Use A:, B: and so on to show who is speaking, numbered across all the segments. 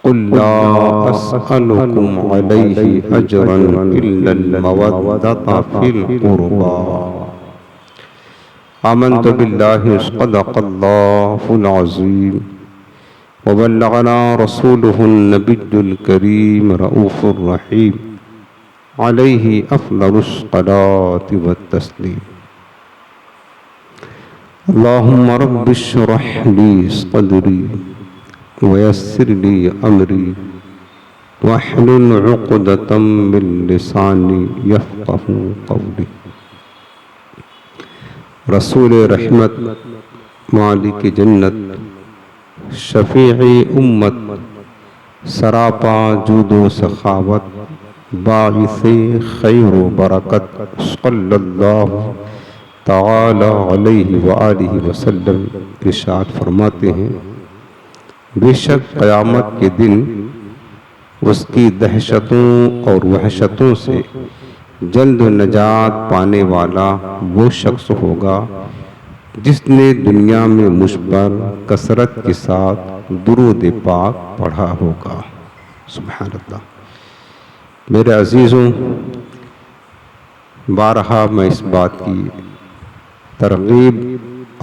A: قل لا أسألكم عليه أجرا إلا المودة في القربى آمنت بالله صدق الله العظيم وبلغنا رسوله النبي الكريم رؤوف الرحيم عليه أفضل الصلاة والتسليم اللهم رب اشرح لي صدري ويسر لي أمري واحلل عقدة من لساني يفقه قولي رسول رحمت مالک جنت شفیع امت سراپا جود و سخاوت باعث خیر و برکت صلی اللہ تعالی علیہ وآلہ وسلم ارشاد فرماتے ہیں، بے شک قیامت کے دن اس کی دہشتوں اور وحشتوں سے جلد نجات پانے والا وہ شخص ہوگا جس نے دنیا میں مجھ پر کثرت کے ساتھ درود پاک پڑھا ہوگا۔ سبحان اللہ۔ میرے عزیزوں، بارہا میں اس بات کی ترغیب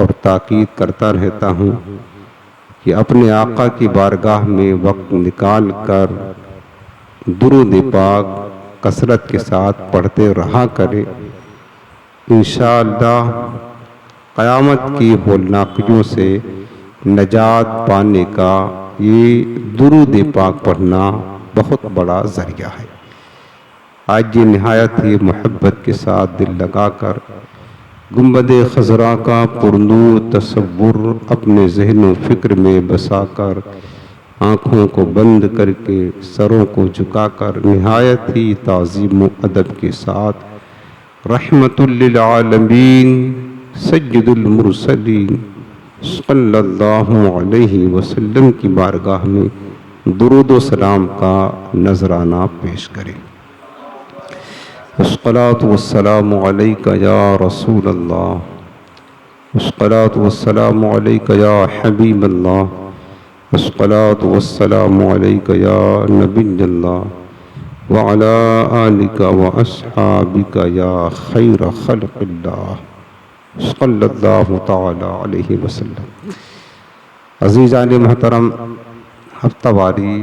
A: اور تاکید کرتا رہتا ہوں کہ اپنے آقا کی بارگاہ میں وقت نکال کر درود پاک کثرت کے ساتھ پڑھتے رہا کرے۔ انشاءاللہ قیامت کی ہولناکیوں سے نجات پانے کا یہ درود پاک پڑھنا بہت بڑا ذریعہ ہے۔ آج یہ نہایت ہی محبت کے ساتھ دل لگا کر گنبد خضرا کا پرنور تصور اپنے ذہن و فکر میں بسا کر آنکھوں کو بند کر کے سروں کو جھکا کر نہایت ہی تعظیم و ادب کے ساتھ رحمت للعالمین سید المرسلین صلی اللہ علیہ وسلم کی بارگاہ میں درود و سلام کا نذرانہ پیش کریں۔ الصلاۃ والسلام علیک یا رسول اللہ، الصلاۃ والسلام علیک یا حبیب اللہ، الصلاۃ والسلام علیک یا نبی اللہ وعلی آلک واصحابک یا خیر خلق اللہ صلی اللہ تعالی علیہ وسلم۔ عزیزان محترم، ہفتہ واری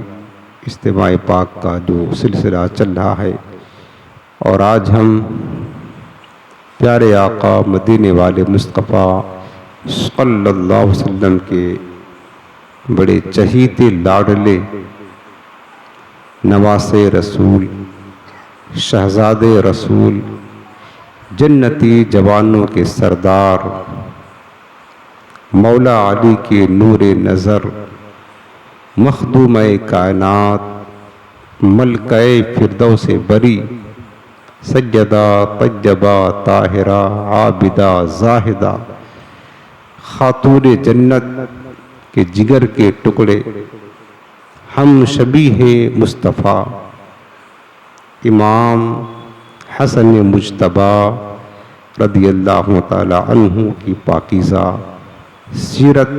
A: اجتماع پاک کا جو سلسلہ چل رہا ہے اور آج ہم پیارے آقا مدینے والے مصطفیٰ صلی اللہ علیہ وسلم کے بڑے چہیتے لاڈلے نواسے رسول، شہزادے رسول، جنتی جوانوں کے سردار، مولا علی کے نور نظر، مخدوم کائنات، ملکہ فردوس بری، سیدہ طیبہ طاہرہ عابدہ زاہدہ، خاتون جنت کے جگر کے ٹکڑے، ہم شبیہ مصطفیٰ امام حسن مجتبیٰ رضی اللہ تعالی عنہ کی پاکیزہ سیرت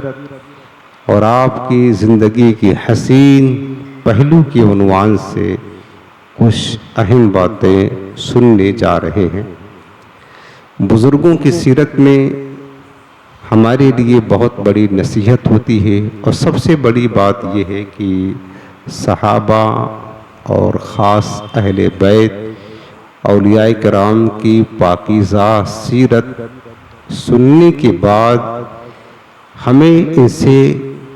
A: اور آپ کی زندگی کی حسین پہلو کے عنوان سے کچھ اہم باتیں سننے جا رہے ہیں۔ بزرگوں کی سیرت میں ہمارے لیے بہت بڑی نصیحت ہوتی ہے، اور سب سے بڑی بات یہ ہے کہ صحابہ اور خاص اہل بیت اولیاء کرام کی پاکیزہ سیرت سننے کے بعد ہمیں ان سے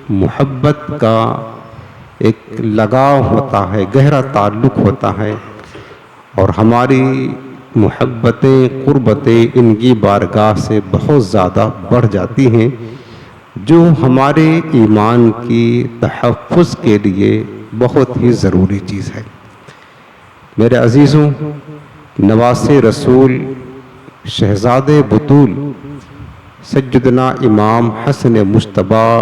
A: محبت کا ایک لگاؤ ہوتا ہے، گہرا تعلق ہوتا ہے، اور ہماری محبتیں قربتیں ان کی بارگاہ سے بہت زیادہ بڑھ جاتی ہیں، جو ہمارے ایمان کی تحفظ کے لیے بہت ہی ضروری چیز ہے۔ میرے عزیزوں، نواسے رسول، شہزادے بطول سیدنا امام حسن مجتبیٰ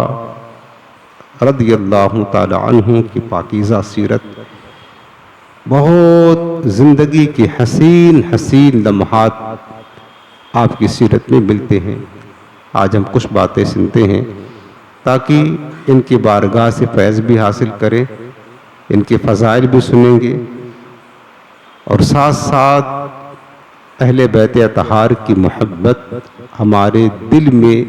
A: رضی اللہ تعالی عنہ کی پاکیزہ سیرت، بہت زندگی کے حسین حسین لمحات آپ کی سیرت میں ملتے ہیں۔ آج ہم کچھ باتیں سنتے ہیں تاکہ ان کی بارگاہ سے فیض بھی حاصل کریں ان کے فضائل بھی سنیں گے اور ساتھ ساتھ اہل بیت اطہار کی محبت ہمارے دل میں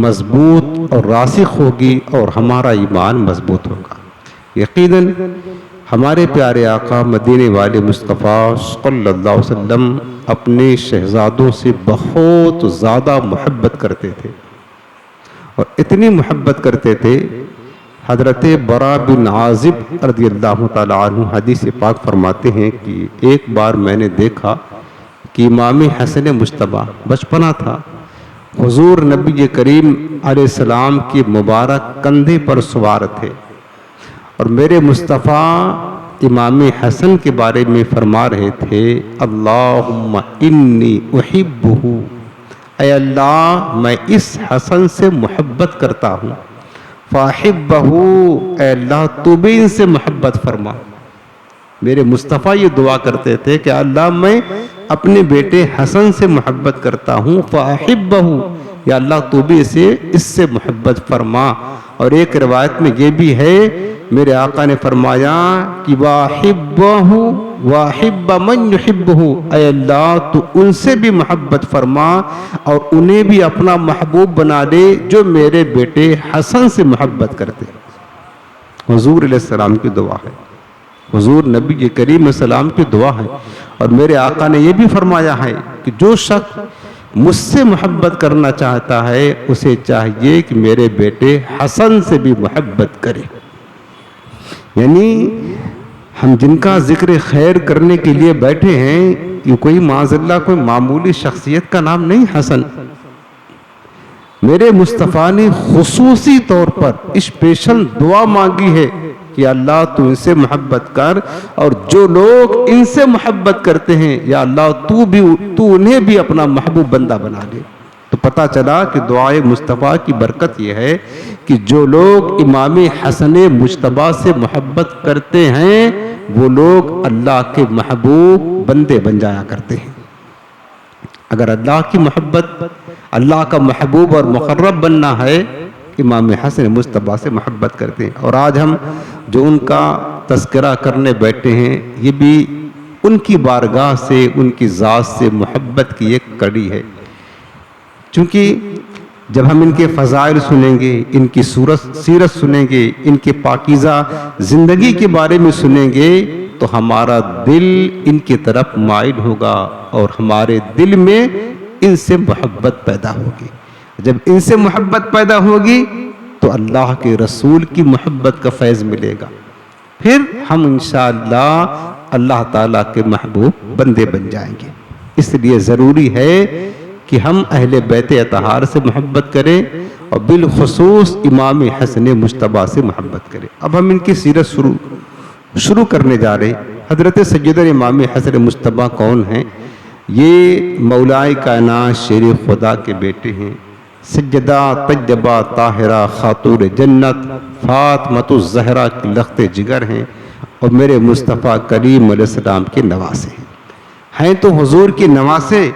A: مضبوط اور راسخ ہوگی اور ہمارا ایمان مضبوط ہوگا۔ یقیناً ہمارے پیارے آقا مدینے والے مصطفیٰ صلی اللہ علیہ وسلم اپنے شہزادوں سے بہت زیادہ محبت کرتے تھے، اور اتنی محبت کرتے تھے حضرت برا بن عازب رضی اللہ تعالیٰ عنہ حدیث پاک فرماتے ہیں کہ ایک بار میں نے دیکھا کہ امام حسن مجتبیٰ بچپنا تھا، حضور نبی کریم علیہ السلام کے مبارک کندھے پر سوار تھے، اور میرے مصطفیٰ امام حسن کے بارے میں فرما رہے تھے اللہم انی احبہ، اے اللہ میں اس حسن سے محبت کرتا ہوں، فاحبہ، اے اللہ تو بھی ان سے محبت فرما۔ میرے مصطفیٰ یہ دعا کرتے تھے کہ اللہ میں اپنے بیٹے حسن سے محبت کرتا ہوں، فاحبہ، یا اللہ تو بھی اس سے محبت فرما۔ اور ایک روایت میں یہ بھی ہے میرے آقا نے فرمایا کہ واحبہ واحب من یحبہ، اے اللہ تو ان سے بھی محبت فرما اور انہیں بھی اپنا محبوب بنا دے جو میرے بیٹے حسن سے محبت کرتے۔ حضور علیہ السلام کی دعا ہے، حضور نبی کریم علیہ السلام کی دعا ہے، اور میرے آقا نے یہ بھی فرمایا ہے کہ جو شخص مجھ سے محبت کرنا چاہتا ہے اسے چاہیے کہ میرے بیٹے حسن سے بھی محبت کرے۔ یعنی ہم جن کا ذکر خیر کرنے کے لیے بیٹھے ہیں یہ کوئی معاذ اللہ کوئی معمولی شخصیت کا نام نہیں حسن۔ میرے مصطفیٰ نے خصوصی طور پر اسپیشل دعا مانگی ہے کہ اللہ تو ان سے محبت کر، اور جو لوگ ان سے محبت کرتے ہیں یا اللہ تو انہیں بھی اپنا محبوب بندہ بنا دے۔ تو پتہ چلا کہ دعائے مصطفیٰ کی برکت یہ ہے کہ جو لوگ امام حسن مجتبیٰ سے محبت کرتے ہیں وہ لوگ اللہ کے محبوب بندے بن جایا کرتے ہیں۔ اگر اللہ کی محبت، اللہ کا محبوب اور مقرب بننا ہے، امام حسن مجتبیٰ سے محبت کرتے ہیں۔ اور آج ہم جو ان کا تذکرہ کرنے بیٹھے ہیں یہ بھی ان کی بارگاہ سے، ان کی ذات سے محبت کی ایک کڑی ہے، چونکہ جب ہم ان کے فضائل سنیں گے، ان کی سیرت سنیں گے، ان کے پاکیزہ زندگی کے بارے میں سنیں گے تو ہمارا دل ان کی طرف مائل ہوگا اور ہمارے دل میں ان سے محبت پیدا ہوگی۔ جب ان سے محبت پیدا ہوگی تو اللہ کے رسول کی محبت کا فیض ملے گا، پھر ہم انشاءاللہ اللہ تعالیٰ کے محبوب بندے بن جائیں گے۔ اس لیے ضروری ہے کہ ہم اہل بیت اطہار سے محبت کریں اور بالخصوص امام حسن مجتبیٰ سے محبت کریں۔ اب ہم ان کی سیرت شروع کرنے جا رہے۔ حضرت سیدنا امام حسن مجتبیٰ کون ہیں؟ یہ مولائے کائنات شیر خدا کے بیٹے ہیں، سیدہ طیبہ طاہرہ خاتون جنت فاطمۃ الزہرا کی لخت جگر ہیں، اور میرے مصطفیٰ کریم علیہ السلام کے نواسے ہیں تو حضور کے نواسے،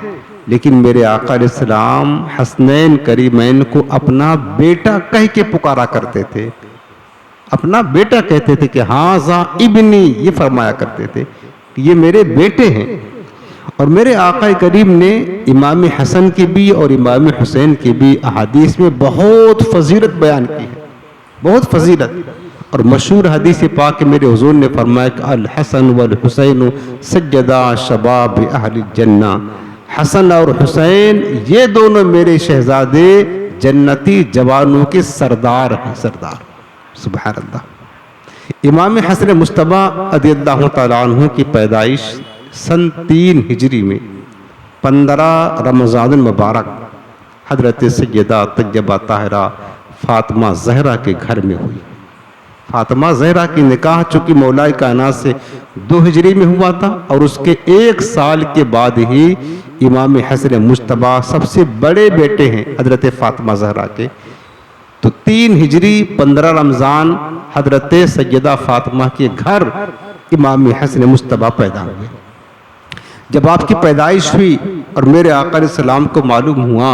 A: لیکن میرے آقا علیہ السلام حسنین کریمین کو اپنا بیٹا کہہ کے پکارا کرتے تھے، اپنا بیٹا کہتے تھے کہ ہاذا ابنی، یہ فرمایا کرتے تھے کہ یہ میرے بیٹے ہیں۔ اور میرے آقا کریم نے امام حسن کی بھی اور امام حسین کی بھی احادیث میں بہت فضیلت بیان کی ہے، بہت فضیلت۔ اور مشہور حدیث پاک میرے حضور نے فرمایا کہ الحسن والحسین سیدا شباب اہل الجنہ، حسن اور حسین یہ دونوں میرے شہزادے جنتی جوانوں کے سردار ہیں، سردار۔ سبحان اللہ۔ امام حسن مجتبیٰ رضی اللہ تعالیٰ عنہ کی پیدائش سن 3 ہجری میں 15 رمضان المبارک حضرت سیدہ طیبہ طاہرہ فاطمہ زہرا کے گھر میں ہوئی۔ فاطمہ زہرا کی نکاح چونکہ مولائے کائنات سے 2 ہجری میں ہوا تھا، اور اس کے 1 سال کے بعد ہی امام حسن مجتبیٰ سب سے بڑے بیٹے ہیں حضرت فاطمہ زہرا کے، تو 3 ہجری 15 رمضان حضرت سیدہ فاطمہ کے گھر امام حسن مجتبیٰ پیدا ہوئے۔ جب آپ کی پیدائش ہوئی اور میرے آقا علیہ السلام کو معلوم ہوا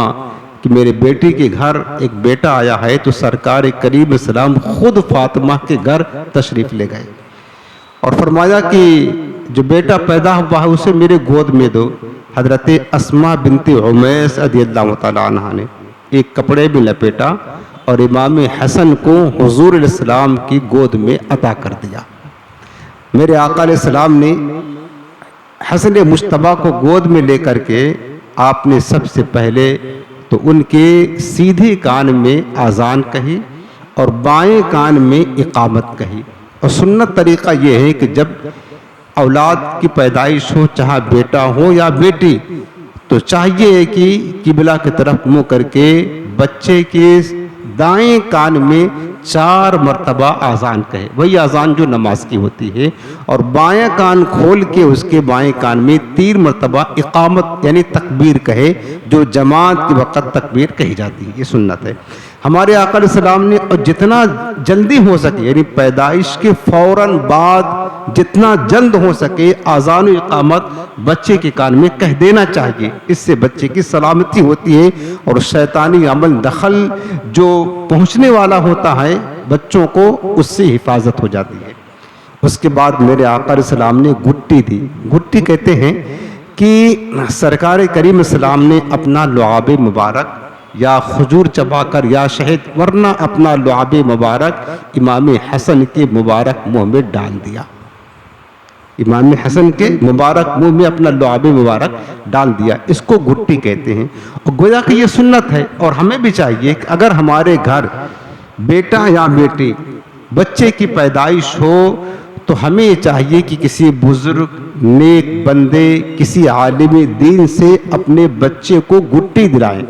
A: کہ میرے بیٹی کے گھر ایک بیٹا آیا ہے، تو سرکار کریم السلام خود فاطمہ کے گھر تشریف لے گئے، اور فرمایا کہ جو بیٹا پیدا ہوا ہے اسے میرے گود میں دو۔ حضرت اسماء بنت عمیس رضی اللہ تعالی عنہ نے ایک کپڑے میں لپیٹا اور امام حسن کو حضور علیہ السلام کی گود میں عطا کر دیا۔ میرے آقا علیہ السلام نے حسن مجتبیٰ کو گود میں لے کر کے آپ نے سب سے پہلے تو ان کے سیدھے کان میں اذان کہی اور بائیں کان میں اقامت کہی۔ اور سنت طریقہ یہ ہے کہ جب اولاد کی پیدائش ہو، چاہے بیٹا ہو یا بیٹی، تو چاہیے کہ قبلہ کی طرف منہ کر کے بچے کے دائیں کان میں 4 مرتبہ اذان کہے، وہی اذان جو نماز کی ہوتی ہے، اور بائیں کان کھول کے اس کے بائیں کان میں 3 مرتبہ اقامت یعنی تکبیر کہے، جو جماعت کے وقت تکبیر کہی جاتی ہے۔ یہ سنت ہے۔ ہمارے آقا علیہ السلام نے اور جتنا جلدی ہو سکے یعنی پیدائش کے فوراً بعد جتنا جلد ہو سکے اذان و اقامت بچے کے کان میں کہہ دینا چاہیے۔ اس سے بچے کی سلامتی ہوتی ہے اور شیطانی عمل دخل جو پہنچنے والا ہوتا ہے بچوں کو اس سے حفاظت ہو جاتی ہے۔ اس کے بعد میرے آقا علیہ السلام نے گٹی دی۔ گٹی کہتے ہیں کہ سرکار کریم السلام نے اپنا لعاب مبارک یا کھجور چبا کر یا شہد ورنہ اپنا لعاب مبارک امام حسن کے مبارک منہ میں ڈال دیا۔ امام حسن کے مبارک منہ میں اپنا لعاب مبارک ڈال دیا، اس کو گٹی کہتے ہیں۔ اور گویا کہ یہ سنت ہے اور ہمیں بھی چاہیے کہ اگر ہمارے گھر بیٹا یا بیٹی بچے کی پیدائش ہو تو ہمیں یہ چاہیے کہ کسی بزرگ نیک بندے کسی عالم دین سے اپنے بچے کو گٹی دلائیں۔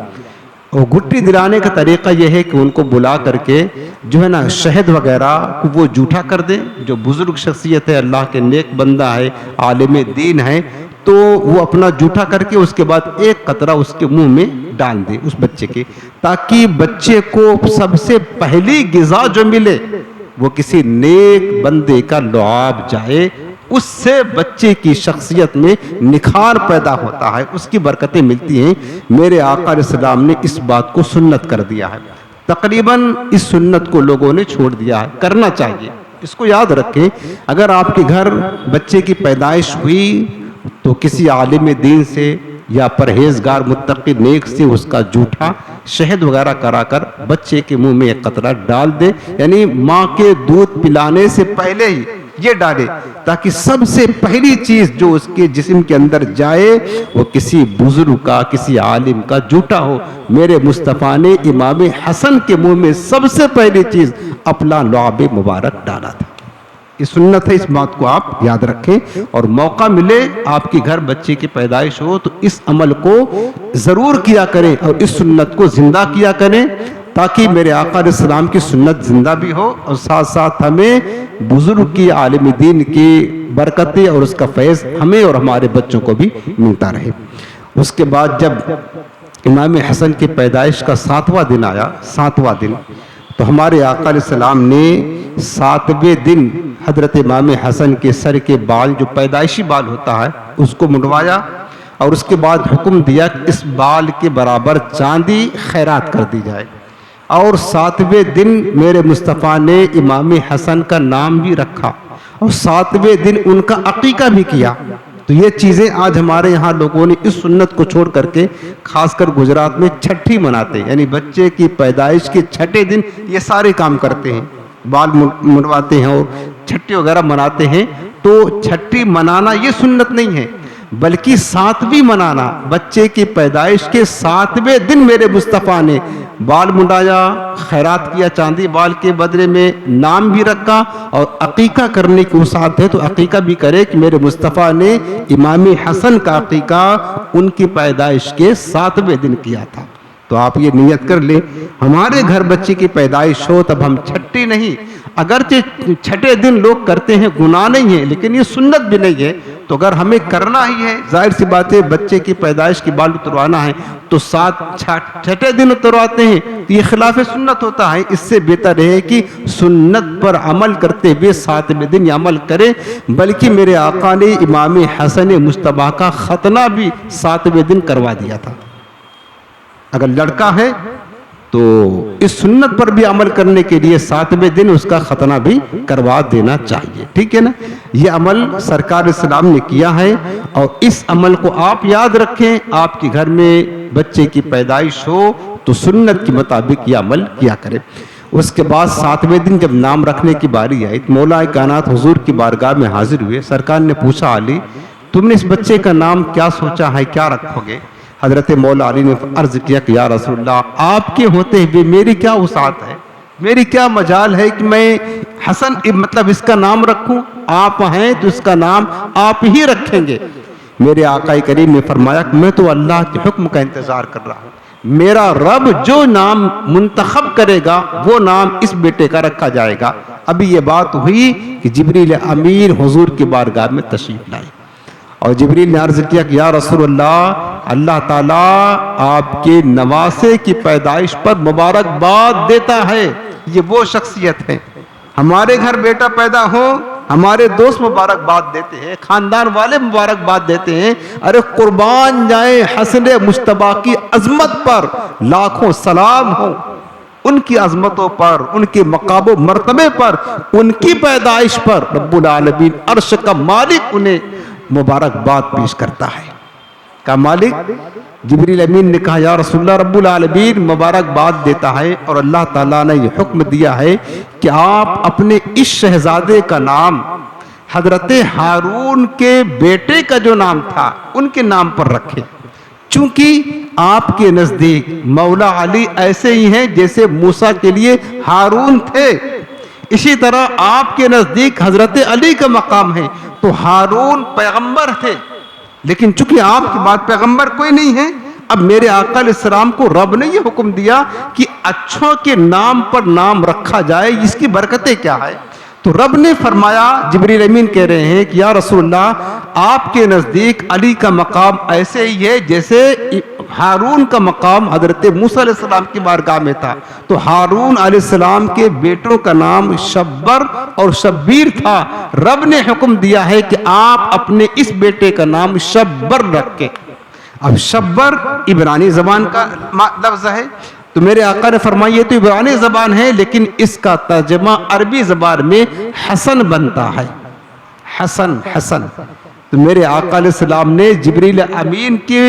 A: اور گٹی دلانے کا طریقہ یہ ہے کہ ان کو بلا کر کے جو ہے نا شہد وغیرہ کو وہ جھوٹا کر دیں، جو بزرگ شخصیت ہے اللہ کے نیک بندہ ہے عالم دین ہے تو وہ اپنا جھوٹا کر کے اس کے بعد ایک قطرہ اس کے منہ میں ڈال دیں اس بچے کے، تاکہ بچے کو سب سے پہلی غذا جو ملے وہ کسی نیک بندے کا لعاب جائے، اس سے بچے کی شخصیت میں نکھار پیدا ہوتا ہے، اس کی برکتیں ملتی ہیں۔ میرے آقا علیہ السلام نے اس بات کو سنت کر دیا ہے، تقریباً اس سنت کو لوگوں نے چھوڑ دیا ہے، کرنا چاہیے۔ اس کو یاد رکھیں، اگر آپ کے گھر بچے کی پیدائش ہوئی تو کسی عالم دین سے یا پرہیزگار متقی نیک سے اس کا جھوٹا شہد وغیرہ کرا کر بچے کے منہ میں ایک قطرہ ڈال دے، یعنی ماں کے دودھ پلانے سے پہلے ہی یہ ڈالے، تاکہ سب سے پہلی چیز جو اس کے جسم کے اندر جائے وہ کسی بزرگ کا کسی عالم کا جھوٹا ہو۔ میرے مصطفیٰ نے امام حسن کے منہ میں سب سے پہلی چیز اپنا لعاب مبارک ڈالا تھا۔ یہ سنت ہے، اس بات کو آپ یاد رکھیں، اور موقع ملے آپ کے گھر بچے کی پیدائش ہو تو اس عمل کو ضرور کیا کریں اور اس سنت کو زندہ کیا کریں، تاکہ میرے آقا علیہ السلام کی سنت زندہ بھی ہو اور ساتھ ساتھ ہمیں بزرگ کی عالم دین کی برکتیں اور اس کا فیض ہمیں اور ہمارے بچوں کو بھی ملتا رہے۔ اس کے بعد جب امام حسن کی پیدائش کا 7واں دن آیا، 7واں دن، تو ہمارے آقا علیہ السلام نے 7ویں دن حضرت امام حسن کے سر کے بال جو پیدائشی بال ہوتا ہے اس کو منڈوایا، اور اس کے بعد حکم دیا کہ اس بال کے برابر چاندی خیرات کر دی جائے۔ اور 7ویں دن میرے مصطفیٰ نے امام حسن کا نام بھی رکھا اور 7ویں دن ان کا عقیقہ بھی کیا۔ تو یہ چیزیں آج ہمارے یہاں لوگوں نے اس سنت کو چھوڑ کر کے خاص کر گجرات میں چھٹی مناتے ہیں، یعنی بچے کی پیدائش کے 6 دن یہ سارے کام کرتے ہیں، بال منڈواتے ہیں اور چھٹی وغیرہ مناتے ہیں۔ تو چھٹی منانا یہ سنت نہیں ہے، بلکہ 7ویں منانا، بچے کی پیدائش کے 7ویں دن میرے مصطفیٰ نے بال منڈایا، خیرات کیا چاندی بال کے بدلے میں، نام بھی رکھا، اور عقیقہ کرنے کی وسعت ہے تو عقیقہ بھی کرے کہ میرے مصطفیٰ نے امام حسن کا عقیقہ ان کی پیدائش کے 7ویں دن کیا تھا۔ تو آپ یہ نیت کر لیں، ہمارے گھر بچے کی پیدائش ہو تب ہم چھٹی نہیں، اگرچہ 6 دن لوگ کرتے ہیں گناہ نہیں ہے لیکن یہ سنت بھی نہیں ہے، تو اگر ہمیں کرنا ہی ہے ظاہر سی بات ہے بچے کی پیدائش کی بال اتروانا ہے تو 6 دن اترواتے ہیں تو یہ خلاف سنت ہوتا ہے۔ اس سے بہتر ہے کہ سنت پر عمل کرتے ہوئے 7ویں دن یہ عمل کریں، بلکہ میرے آقا نے امام حسن مجتبیٰ کا ختنہ بھی 7ویں دن کروا دیا تھا۔ اگر لڑکا ہے تو اس سنت پر بھی عمل کرنے کے لیے 7ویں دن اس کا ختنہ بھی کروا دینا چاہیے، ٹھیک ہے نا۔ یہ عمل سرکار اسلام نے کیا ہے، اور اس عمل کو آپ یاد رکھیں۔ آپ کے گھر میں بچے کی پیدائش ہو تو سنت کے مطابق یہ عمل کیا کرے۔ اس کے بعد 7ویں دن جب نام رکھنے کی باری آئی، مولا کائنات حضور کی بارگاہ میں حاضر ہوئے۔ سرکار نے پوچھا، علی تم نے اس بچے کا نام کیا سوچا ہے، کیا رکھو گے؟ حضرت مولا علی نے عرض کیا کہ یا رسول اللہ، آپ کے ہوتے ہوئے میری کیا وسعت ہے، میری کیا مجال ہے کہ میں حسن مطلب اس کا نام رکھوں؟ آپ ہیں تو اس کا نام آپ ہی رکھیں گے۔ میرے آقا کریم نے فرمایا کہ میں تو اللہ کے حکم کا انتظار کر رہا ہوں، میرا رب جو نام منتخب کرے گا وہ نام اس بیٹے کا رکھا جائے گا۔ ابھی یہ بات ہوئی کہ جبریل امین حضور کی بارگاہ میں تشریف لائے، اور جبریل نے عرض کیا کہ یا رسول اللہ، اللہ تعالیٰ آپ کے نواسے کی پیدائش پر مبارکباد دیتا ہے۔ یہ وہ شخصیت ہے، ہمارے گھر بیٹا پیدا ہو ہمارے دوست مبارکباد دیتے ہیں، خاندان والے مبارکباد دیتے ہیں۔ ارے قربان جائیں حسن مجتبیٰ کی عظمت پر لاکھوں سلام ہو، ان کی عظمتوں پر، ان کے مقام و مرتبے پر، ان کی پیدائش پر رب العالمین عرش کا مالک انہیں مبارکباد پیش کرتا ہے۔ کا مالک جبریل امین نے کہا یا رسول اللہ، رب العالمین مبارکباد دیتا ہے، اور اللہ تعالیٰ نے یہ حکم دیا ہے کہ آپ اپنے اس شہزادے کا نام حضرت ہارون کے بیٹے کا جو نام تھا ان کے نام پر رکھیں، چونکہ آپ کے نزدیک مولا علی ایسے ہی ہیں جیسے موسیٰ کے لیے ہارون تھے، اسی طرح آپ کے نزدیک حضرت علی کا مقام ہے۔ تو ہارون پیغمبر تھے، لیکن چونکہ آپ کے بعد پیغمبر کوئی نہیں ہے، اب میرے آقا علیہ السلام کو رب نے یہ حکم دیا کہ اچھوں کے نام پر نام رکھا جائے، اس کی برکتیں کیا ہے؟ تو رب نے فرمایا، جبریل امین کہہ رہے ہیں کہ یا رسول اللہ، آپ کے نزدیک علی کا مقام ایسے ہی ہے جیسے ہارون کا مقام حضرت موسیٰ علیہ السلام کی بارگاہ میں تھا۔ تو ہارون علیہ السلام کے بیٹوں کا نام شبر اور شبیر تھا۔ رب نے حکم دیا ہے کہ آپ اپنے اس بیٹے کا نام شبر رکھیں۔ اب شبر عبرانی زبان کا لفظ ہے، تو میرے آقا نے فرمایا یہ تو عبرانی زبان ہے، لیکن اس کا ترجمہ عربی زبان میں حسن بنتا ہے، حسن حسن۔ تو میرے آقا علیہ السلام نے جبریل امین کے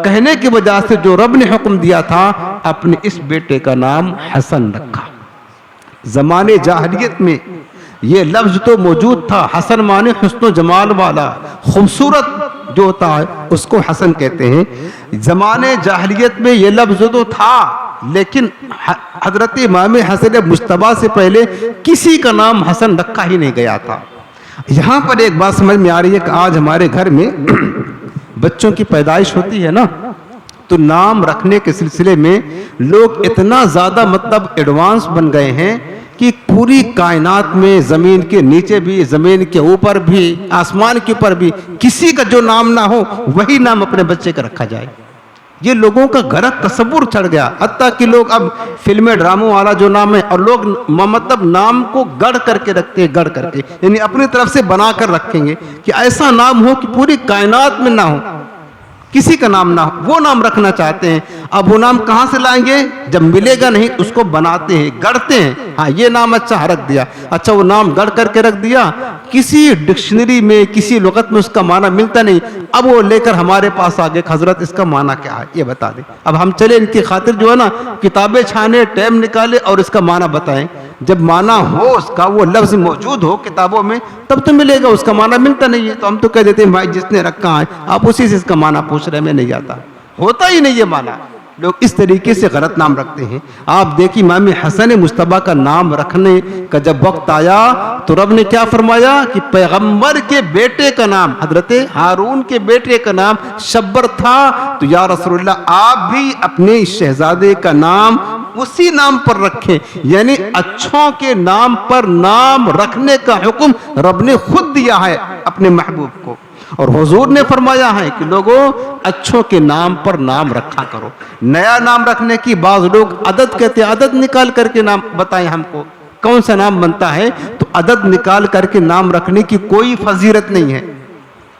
A: کہنے کی وجہ سے جو رب نے حکم دیا تھا، اپنے اس بیٹے کا نام حسن رکھا۔ زمانے جاہلیت میں یہ لفظ تو موجود تھا، حسن معنی حسن و جمال والا، خوبصورت جو ہوتا ہے اس کو حسن کہتے ہیں۔ زمانے جاہلیت میں یہ لفظ تو تھا، لیکن حضرت امام حسن مجتبیٰ سے پہلے کسی کا نام حسن رکھا ہی نہیں گیا تھا۔ یہاں پر ایک بات سمجھ میں آ رہی ہے کہ آج ہمارے گھر میں بچوں کی پیدائش ہوتی ہے نا، تو نام رکھنے کے سلسلے میں لوگ اتنا زیادہ مطلب ایڈوانس بن گئے ہیں کہ پوری کائنات میں زمین کے نیچے بھی، زمین کے اوپر بھی، آسمان کے اوپر بھی کسی کا جو نام نہ ہو وہی نام اپنے بچے کا رکھا جائے۔ یہ لوگوں کا غلط تصور چڑھ گیا، حتیٰ کہ لوگ اب فلمیں ڈراموں والا جو نام ہے، اور لوگ مطلب نام کو گڑھ کر کے رکھتے ہیں، گڑھ کر کے یعنی اپنی طرف سے بنا کر رکھیں گے کہ ایسا نام ہو کہ پوری کائنات میں نہ ہو، کسی کا نام نہ ہو، وہ نام رکھنا چاہتے ہیں۔ اب وہ نام کہاں سے لائیں گے؟ جب ملے گا نہیں اس کو بناتے ہیں، گڑھتے ہیں۔ ہاں یہ نام اچھا رکھ دیا، اچھا وہ نام گڑھ کر کے رکھ دیا، کسی ڈکشنری میں کسی لغت میں اس کا معنی ملتا نہیں، اب وہ لے کر ہمارے پاس آگے حضرت اس کا معنی کیا ہے یہ بتا دیں۔ اب ہم چلے ان کی خاطر جو ہے نا کتابیں چھانے، ٹائم نکالے اور اس کا معنی بتائیں۔ جب معنی ہو اس کا، وہ لفظ موجود ہو کتابوں میں، تب تو ملے گا، اس کا معنی ملتا نہیں ہے تو ہم تو کہہ دیتے ہیں بھائی جس نے رکھا ہے آپ اسی سے اس کا معنی پوچھ رہے ہیں، میں نہیں جاتا، ہوتا ہی نہیں یہ معنی۔ لوگ اس طریقے سے غلط نام رکھتے ہیں۔ آپ دیکھیں امام حسن مجتبیٰ کا نام رکھنے کا جب وقت آیا تو رب نے کیا فرمایا کہ پیغمبر کے بیٹے کا نام، حضرت ہارون کے بیٹے کا نام شبر تھا، تو یا رسول اللہ آپ بھی اپنے شہزادے کا نام اسی نام پر رکھیں، یعنی اچھوں کے نام پر نام رکھنے کا حکم رب نے خود دیا ہے اپنے محبوب کو، اور حضور نے فرمایا ہے کہ لوگوں اچھوں کے نام پر نام رکھا کرو۔ نیا نام رکھنے کی بعض لوگ عدد کہتے ہیں، عدد نکال کر کے نام بتائیں ہم کو کون سا نام بنتا ہے، تو عدد نکال کر کے نام رکھنے کی کوئی فضیلت نہیں ہے،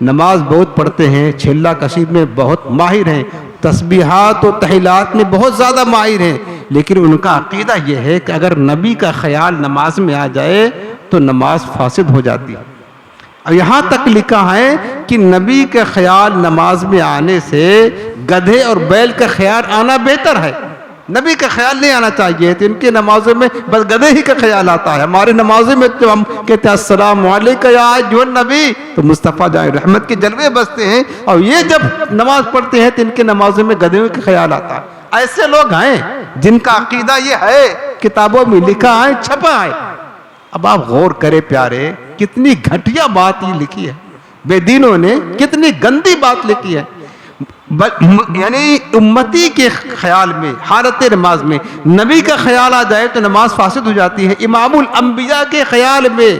A: نماز بہت پڑھتے ہیں، چھیلہ کشی میں بہت ماہر ہیں، تسبیحات و تحلیلات میں بہت زیادہ ماہر ہیں، لیکن ان کا عقیدہ یہ ہے کہ اگر نبی کا خیال نماز میں آ جائے تو نماز فاسد ہو جاتی ہے۔ اور یہاں تک لکھا ہے کہ نبی کا خیال نماز میں آنے سے گدھے اور بیل کا خیال آنا بہتر ہے، نبی کا خیال نہیں آنا چاہیے۔ تو ان کی نمازوں میں بس گدھے ہی کا خیال آتا ہے، ہماری نمازوں میں تو ہم کہتے ہیں السلام علیکم یا ایھا النبی، تو مصطفیٰ جائے رحمت کے جلوے بستے ہیں، اور یہ جب نماز پڑھتے ہیں تو ان کی نمازوں میں گدھے کا خیال آتا ہے۔ ایسے لوگ ہیں جن کا عقیدہ یہ ہے، کتابوں میں لکھا ہے، چھپا ہے۔ اب آپ غور کریں پیارے، کتنی گھٹیا بات یہ لکھی ہے، بے دینوں نے کتنی گندی بات لکھی ہے۔ یعنی امتی کے خیال میں حالت نماز میں نبی کا خیال آ جائے تو نماز فاسد ہو جاتی ہے۔ امام الانبیاء کے خیال میں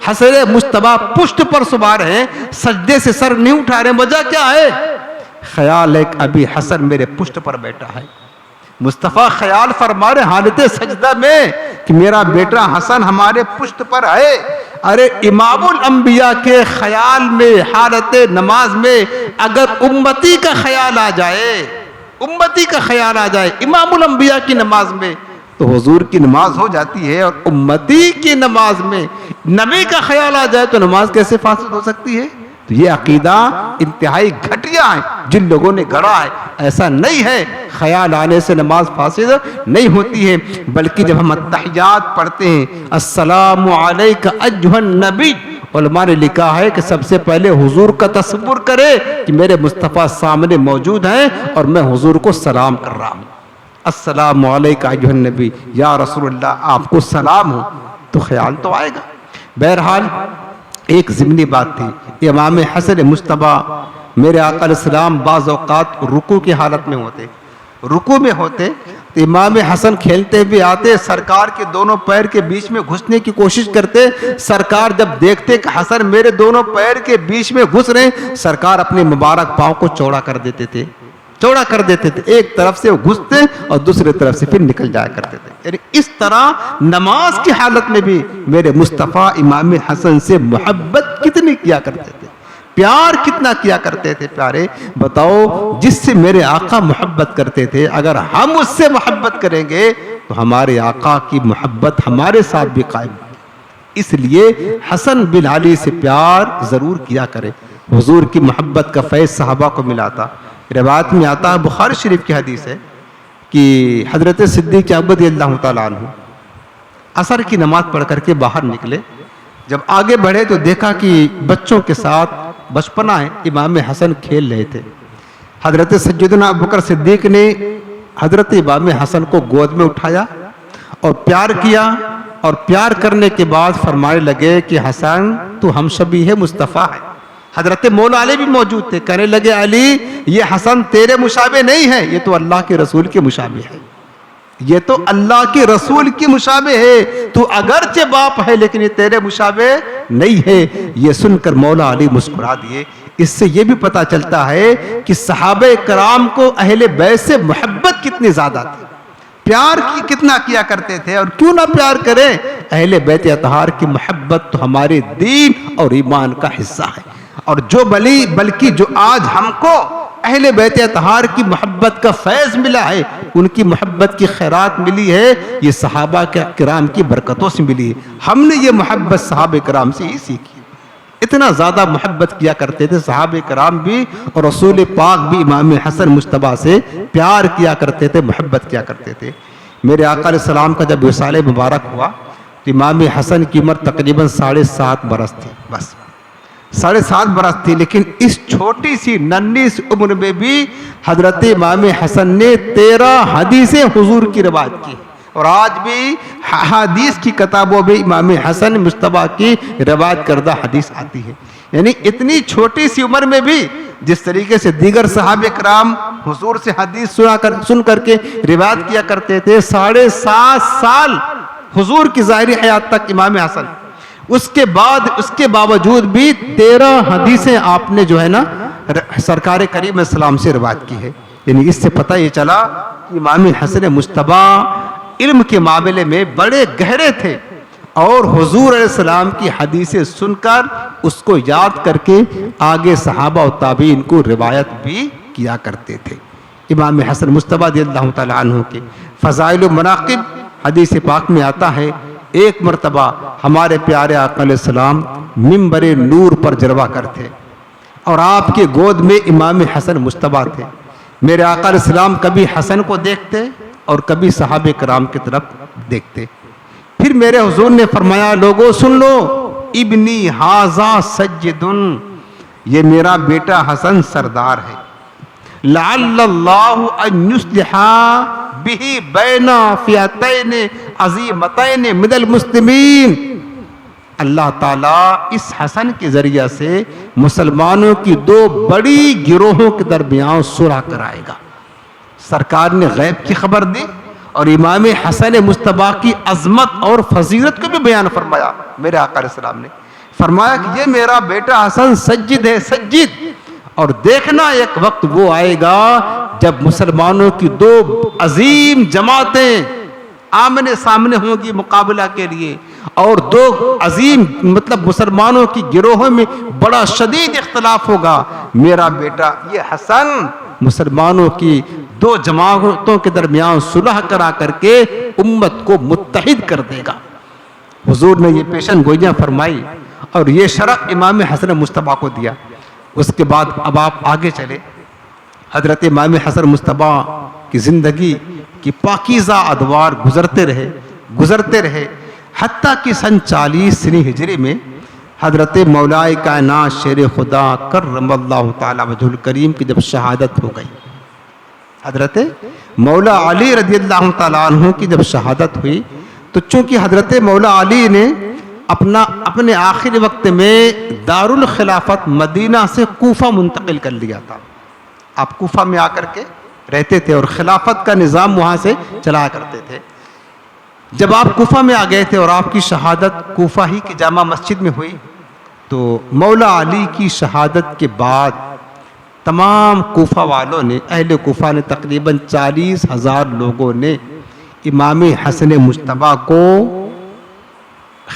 A: حسن مجتبیٰ پشت پر سوار ہیں، سجدے سے سر نہیں اٹھا رہے، وجہ کیا ہے؟ خیال ہے کہ ابھی حسن میرے پشت پر بیٹھا ہے۔ مصطفیٰ خیال فرما رہے حالت سجدہ میں کہ میرا بیٹا حسن ہمارے پشت پر ہے۔ ارے امام الانبیاء کے خیال میں حالت نماز میں اگر امتی کا خیال آ جائے، امتی کا خیال آ جائے امام الانبیاء کی نماز میں، تو حضور کی نماز ہو جاتی ہے، اور امتی کی نماز میں نبی کا خیال آ جائے تو نماز کیسے فاسد ہو سکتی ہے؟ تو یہ عقیدہ انتہائی گھٹیا ہے جن لوگوں نے گڑھا ہے۔ ایسا نہیں ہے، خیال آنے سے نماز فاسد نہیں ہوتی ہے، بلکہ جب ہم التحیات پڑھتے ہیں السلام علیک ایھا النبی، علماء نے لکھا ہے کہ سب سے پہلے حضور کا تصور کرے کہ میرے مصطفیٰ سامنے موجود ہیں اور میں حضور کو سلام کر رہا ہوں۔ السلام علیک ایھا النبی، یا رسول اللہ آپ کو سلام ہو، تو خیال تو آئے گا۔ بہرحال ایک ضمنی بات تھی، امام حسن مجتبیٰ میرے آقا علیہ السلام بعض اوقات رکوع کی حالت میں ہوتے، رکوع میں ہوتے تو امام حسن کھیلتے بھی آتے، سرکار کے دونوں پیر کے بیچ میں گھسنے کی کوشش کرتے۔ سرکار جب دیکھتے کہ حسن میرے دونوں پیر کے بیچ میں گھس رہے، سرکار اپنے مبارک پاؤں کو چوڑا کر دیتے تھے، چوڑا کر دیتے تھے، ایک طرف سے وہ گھستے اور دوسری طرف سے پھر نکل جایا کرتے تھے۔ یعنی اس طرح نماز کی حالت میں بھی میرے مصطفیٰ امام حسن سے محبت کتنی کیا کرتے تھے، پیار کتنا کیا کرتے تھے۔ پیارے بتاؤ، جس سے میرے آقا محبت کرتے تھے، اگر ہم اس سے محبت کریں گے تو ہمارے آقا کی محبت ہمارے ساتھ بھی قائم ہے۔ اس لیے حسن بن علی سے پیار ضرور کیا کرے۔ حضور کی محبت کا فیض صحابہ کو ملا تھا۔ روایت میں آتا ہے، بخاری شریف کی حدیث ہے کہ حضرت صدیق اکبر رضی اللہ تعالیٰ عنہ عصر کی نماز پڑھ کر کے باہر نکلے، جب آگے بڑھے تو دیکھا کہ بچوں کے ساتھ بچپنا ہے امام حسن کھیل رہے تھے۔ حضرت سیدنا ابوبکر صدیق نے حضرت امام حسن کو گود میں اٹھایا اور پیار کیا، اور پیار کرنے کے بعد فرمانے لگے کہ حسن تو ہم شبیہ مصطفیٰ ہے۔ حضرت مولا علی بھی موجود تھے، کہنے لگے علی یہ حسن تیرے مشابہ نہیں ہے، یہ تو اللہ کے رسول کے مشابہ ہے، یہ تو اللہ کے رسول کی مشابہ ہے، تو اگرچہ باپ ہے لیکن یہ تیرے مشابہ نہیں ہے۔ یہ سن کر مولا علی مسکرا دیے۔ اس سے یہ بھی پتہ چلتا ہے کہ صحابہ کرام کو اہل بیت سے محبت کتنی زیادہ تھی، پیار کی کتنا کیا کرتے تھے، اور کیوں نہ پیار کریں، اہل بیت اطہار کی محبت تو ہمارے دین اور ایمان کا حصہ ہے۔ اور بلکہ جو آج ہم کو اہل بیت اطہار کی محبت کا فیض ملا ہے، ان کی محبت کی خیرات ملی ہے، یہ صحابہ کرام کی برکتوں سے ملی ہے۔ ہم نے یہ محبت صحابہ کرام سے ہی سیکھی۔ اتنا زیادہ محبت کیا کرتے تھے صحابہ کرام بھی، اور رسول پاک بھی امام حسن مجتبیٰ سے پیار کیا کرتے تھے، محبت کیا کرتے تھے۔ میرے آقا علیہ السلام کا جب وصال مبارک ہوا تو امام حسن کی عمر تقریباً 7.5 برس تھی، بس 7.5 برس تھی، لیکن اس چھوٹی سی ننھی سی عمر میں بھی حضرت امام حسن نے 13 حدیثیں حضور کی روایت کی، اور آج بھی حدیث کی کتابوں میں امام حسن مجتبیٰ کی روایت کردہ حدیث آتی ہے۔ یعنی اتنی چھوٹی سی عمر میں بھی جس طریقے سے دیگر صحابہ کرام حضور سے حدیث سن کر کے روایت کیا کرتے تھے، 7.5 سال حضور کی ظاہری حیات تک امام حسن، اس کے باوجود بھی 13 حدیثیں آپ نے جو ہے نا سرکار کریم علیہ السلام سے روایت کی ہے۔ یعنی اس سے پتہ یہ چلا کہ امام حسن مجتبیٰ علم کے معاملے میں بڑے گہرے تھے، اور حضور علیہ السلام کی حدیثیں سن کر اس کو یاد کر کے آگے صحابہ و تابعین کو روایت بھی کیا کرتے تھے۔ امام حسن مجتبیٰ رضی اللہ تعالیٰ عنہ کے فضائل و مناقب حدیث پاک میں آتا ہے، ایک مرتبہ ہمارے پیارے آقا علیہ السلام منبر نور پر جلوہ کرتے اور آپ کے گود میں امام حسن مجتبیٰ تھے۔ میرے آقا علیہ السلام کبھی حسن کو دیکھتے اور کبھی صحابہ کرام کی طرف دیکھتے۔ پھر میرے حضور نے فرمایا، لوگوں سن لو، ابنی ھذا سجد، یہ میرا بیٹا حسن سردار ہے، لعل اللہ ان یصلح بہ بین فئتین عظیمتین من المسلمین، اللہ تعالیٰ اس حسن کے ذریعہ سے مسلمانوں کی دو بڑی گروہوں کے درمیان صلح کرائے گا۔ سرکار نے غیب کی خبر دی اور امام حسن مجتبیٰ کی عظمت اور فضیلت کو بھی بیان فرمایا۔ میرے آقا علیہ السلام نے فرمایا کہ یہ میرا بیٹا حسن سجد ہے، سجد، اور دیکھنا ایک وقت وہ آئے گا جب مسلمانوں کی دو عظیم جماعتیں آمنے سامنے ہوں گی مقابلہ کے لیے، اور دو عظیم مسلمانوں کی گروہوں میں بڑا شدید اختلاف ہوگا۔ میرا بیٹا یہ حسن مسلمانوں کی دو جماعتوں کے درمیان صلح کرا کر کے امت کو متحد کر دے گا۔ حضور نے یہ پیشن گوئیاں فرمائی اور یہ شرف امام حسن مجتبیٰ کو دیا۔ اس کے بعد اب آپ آگے چلے، حضرت امام حسن مجتبیٰ کی زندگی کی پاکیزہ ادوار گزرتے رہے حتیٰ کہ سن 40 ہجری میں حضرت مولا کائنات شیر خدا کرم اللہ تعالی وجہ الکریم کی جب شہادت ہو گئی، حضرت مولا علی رضی اللہ تعالیٰ عنہ کی جب شہادت ہوئی، تو چونکہ حضرت مولا علی نے اپنے آخری وقت میں دارالخلافت مدینہ سے کوفہ منتقل کر لیا تھا۔ آپ کوفہ میں آ کر کے رہتے تھے اور خلافت کا نظام وہاں سے چلایا کرتے تھے۔ جب آپ کوفہ میں آ گئے تھے اور آپ کی شہادت کوفہ ہی کی جامع مسجد میں ہوئی، تو مولا علی کی شہادت کے بعد تمام کوفہ والوں نے، اہل کوفہ نے، تقریباً 40,000 لوگوں نے امام حسن مجتبیٰ کو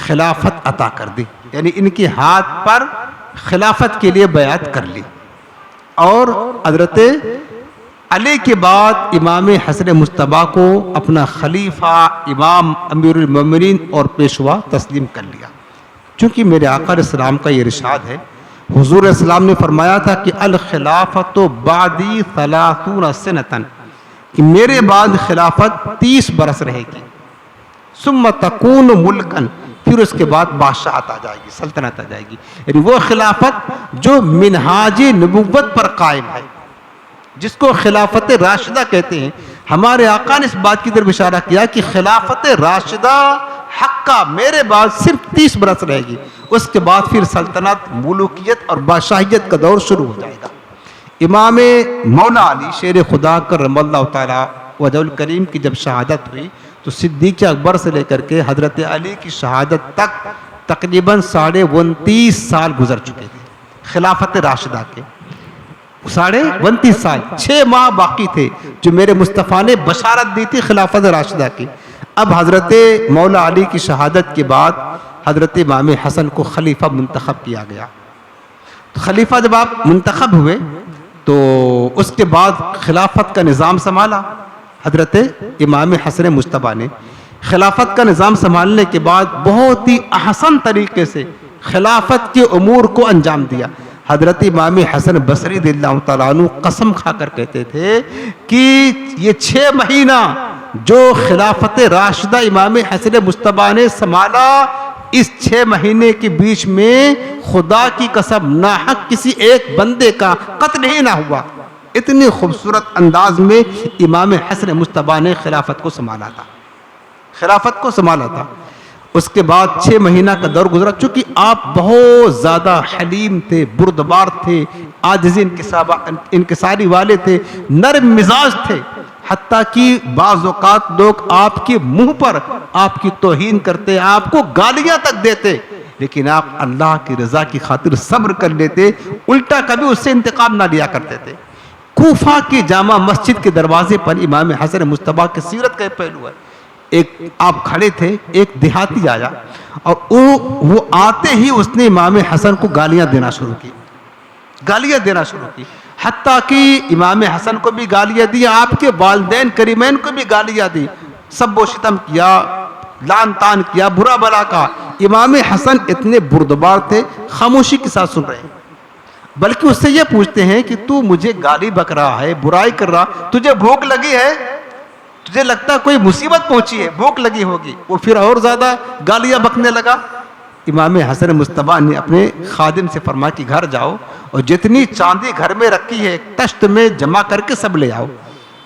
A: خلافت عطا کر دی، یعنی ان کے ہاتھ پر خلافت کے لیے بیعت کر لی، اور حضرت علی کے بعد امام حسن مجتبیٰ کو اپنا خلیفہ، امام، امیر المومنین اور پیشوا تسلیم کر لیا۔ چونکہ میرے آقا علیہ السلام کا یہ ارشاد ہے، حضور علیہ السلام نے فرمایا تھا کہ الخلافت بعدی 30 سنۃ، کہ میرے بعد خلافت 30 برس رہے گی، ثم تکون ملکن، پھر اس کے بعد بادشاہت آ جائے گی، سلطنت آ جائے گی، یعنی وہ خلافت جو منہاج نبوت پر قائم ہے، جس کو خلافت راشدہ کہتے ہیں۔ ہمارے آقا نے اس بات کی طرف اشارہ کیا کہ خلافت راشدہ حقہ میرے بعد صرف 30 برس رہے گی، اس کے بعد پھر سلطنت، ملوکیت اور بادشاہیت کا دور شروع ہو جائے گا۔ امام مولا علی شیر خدا کرم اللہ تعالی وجہ الکریم کی جب شہادت ہوئی، تو صدیق اکبر سے لے کر کے حضرت علی کی شہادت تک تقریباً 29.5 سال گزر چکے تھے خلافت راشدہ کے، 29.5 سال، 6 ماہ باقی تھے جو میرے مصطفیٰ نے بشارت دی تھی خلافت راشدہ کی۔ اب حضرت مولا علی کی شہادت کے بعد حضرت امام حسن کو خلیفہ منتخب کیا گیا۔ خلیفہ جب آپ منتخب ہوئے تو اس کے بعد خلافت کا نظام سنبھالا حضرت امام حسن مجتبیٰ نے۔ خلافت کا نظام سنبھالنے کے بعد بہت ہی احسن طریقے سے خلافت کے امور کو انجام دیا۔ حضرت امام حسن بصری رضی اللہ تعالیٰ عنہ قسم کھا کر کہتے تھے کہ یہ 6 مہینہ جو خلافت راشدہ امام حسن مجتبیٰ نے سنبھالا، اس 6 مہینے کے بیچ میں خدا کی قسم ناحق کسی ایک بندے کا قتل ہی نہ ہوا۔ اتنی خوبصورت انداز میں امام حسن مجتبیٰ نے خلافت کو سنبھالا تھا۔ اس کے بعد 6 مہینہ کا دور گزرا، چونکہ آپ بہت زیادہ حلیم تھے، بردبار تھے، عاجزی انکساری والے تھے، نرم مزاج تھے، حتیٰ کہ بعض اوقات لوگ آپ کے منہ پر آپ کی توہین کرتے، آپ کو گالیاں تک دیتے، لیکن آپ اللہ کی رضا کی خاطر صبر کر لیتے، الٹا کبھی اس سے انتقام نہ لیا کرتے تھے۔ کوفہ کی جامع مسجد کے دروازے پر امام حسن مجتبیٰ کی سیرت کا ایک پہلو ہے، ایک آپ کھڑے تھے, ایک دیہاتی آیا اور وہ آتے ہی اس نے امام حسن کو گالیاں دینا شروع کی, حتیٰ کہ امام حسن کو بھی گالیاں دی, آپ کے والدین کریمین کو بھی گالیاں دی, سب و شتم کیا, لعن طعن کیا, برا بلا کہا. امام حسن اتنے بردبار تھے, خاموشی کے ساتھ سن رہے ہیں, بلکہ اس سے یہ پوچھتے ہیں کہ تو مجھے گالی بک رہا ہے, برائی کر رہا, تجھے بھوک لگی ہے, تجھے لگتا کوئی مصیبت پہنچی ہے, بھوک لگی ہوگی. وہ پھر اور زیادہ گالیاں بکنے لگا. امام حسن مصطفیٰ نے اپنے خادم سے فرمایا کہ گھر جاؤ اور جتنی چاندی گھر میں رکھی ہے تشت میں جمع کر کے سب لے آؤ.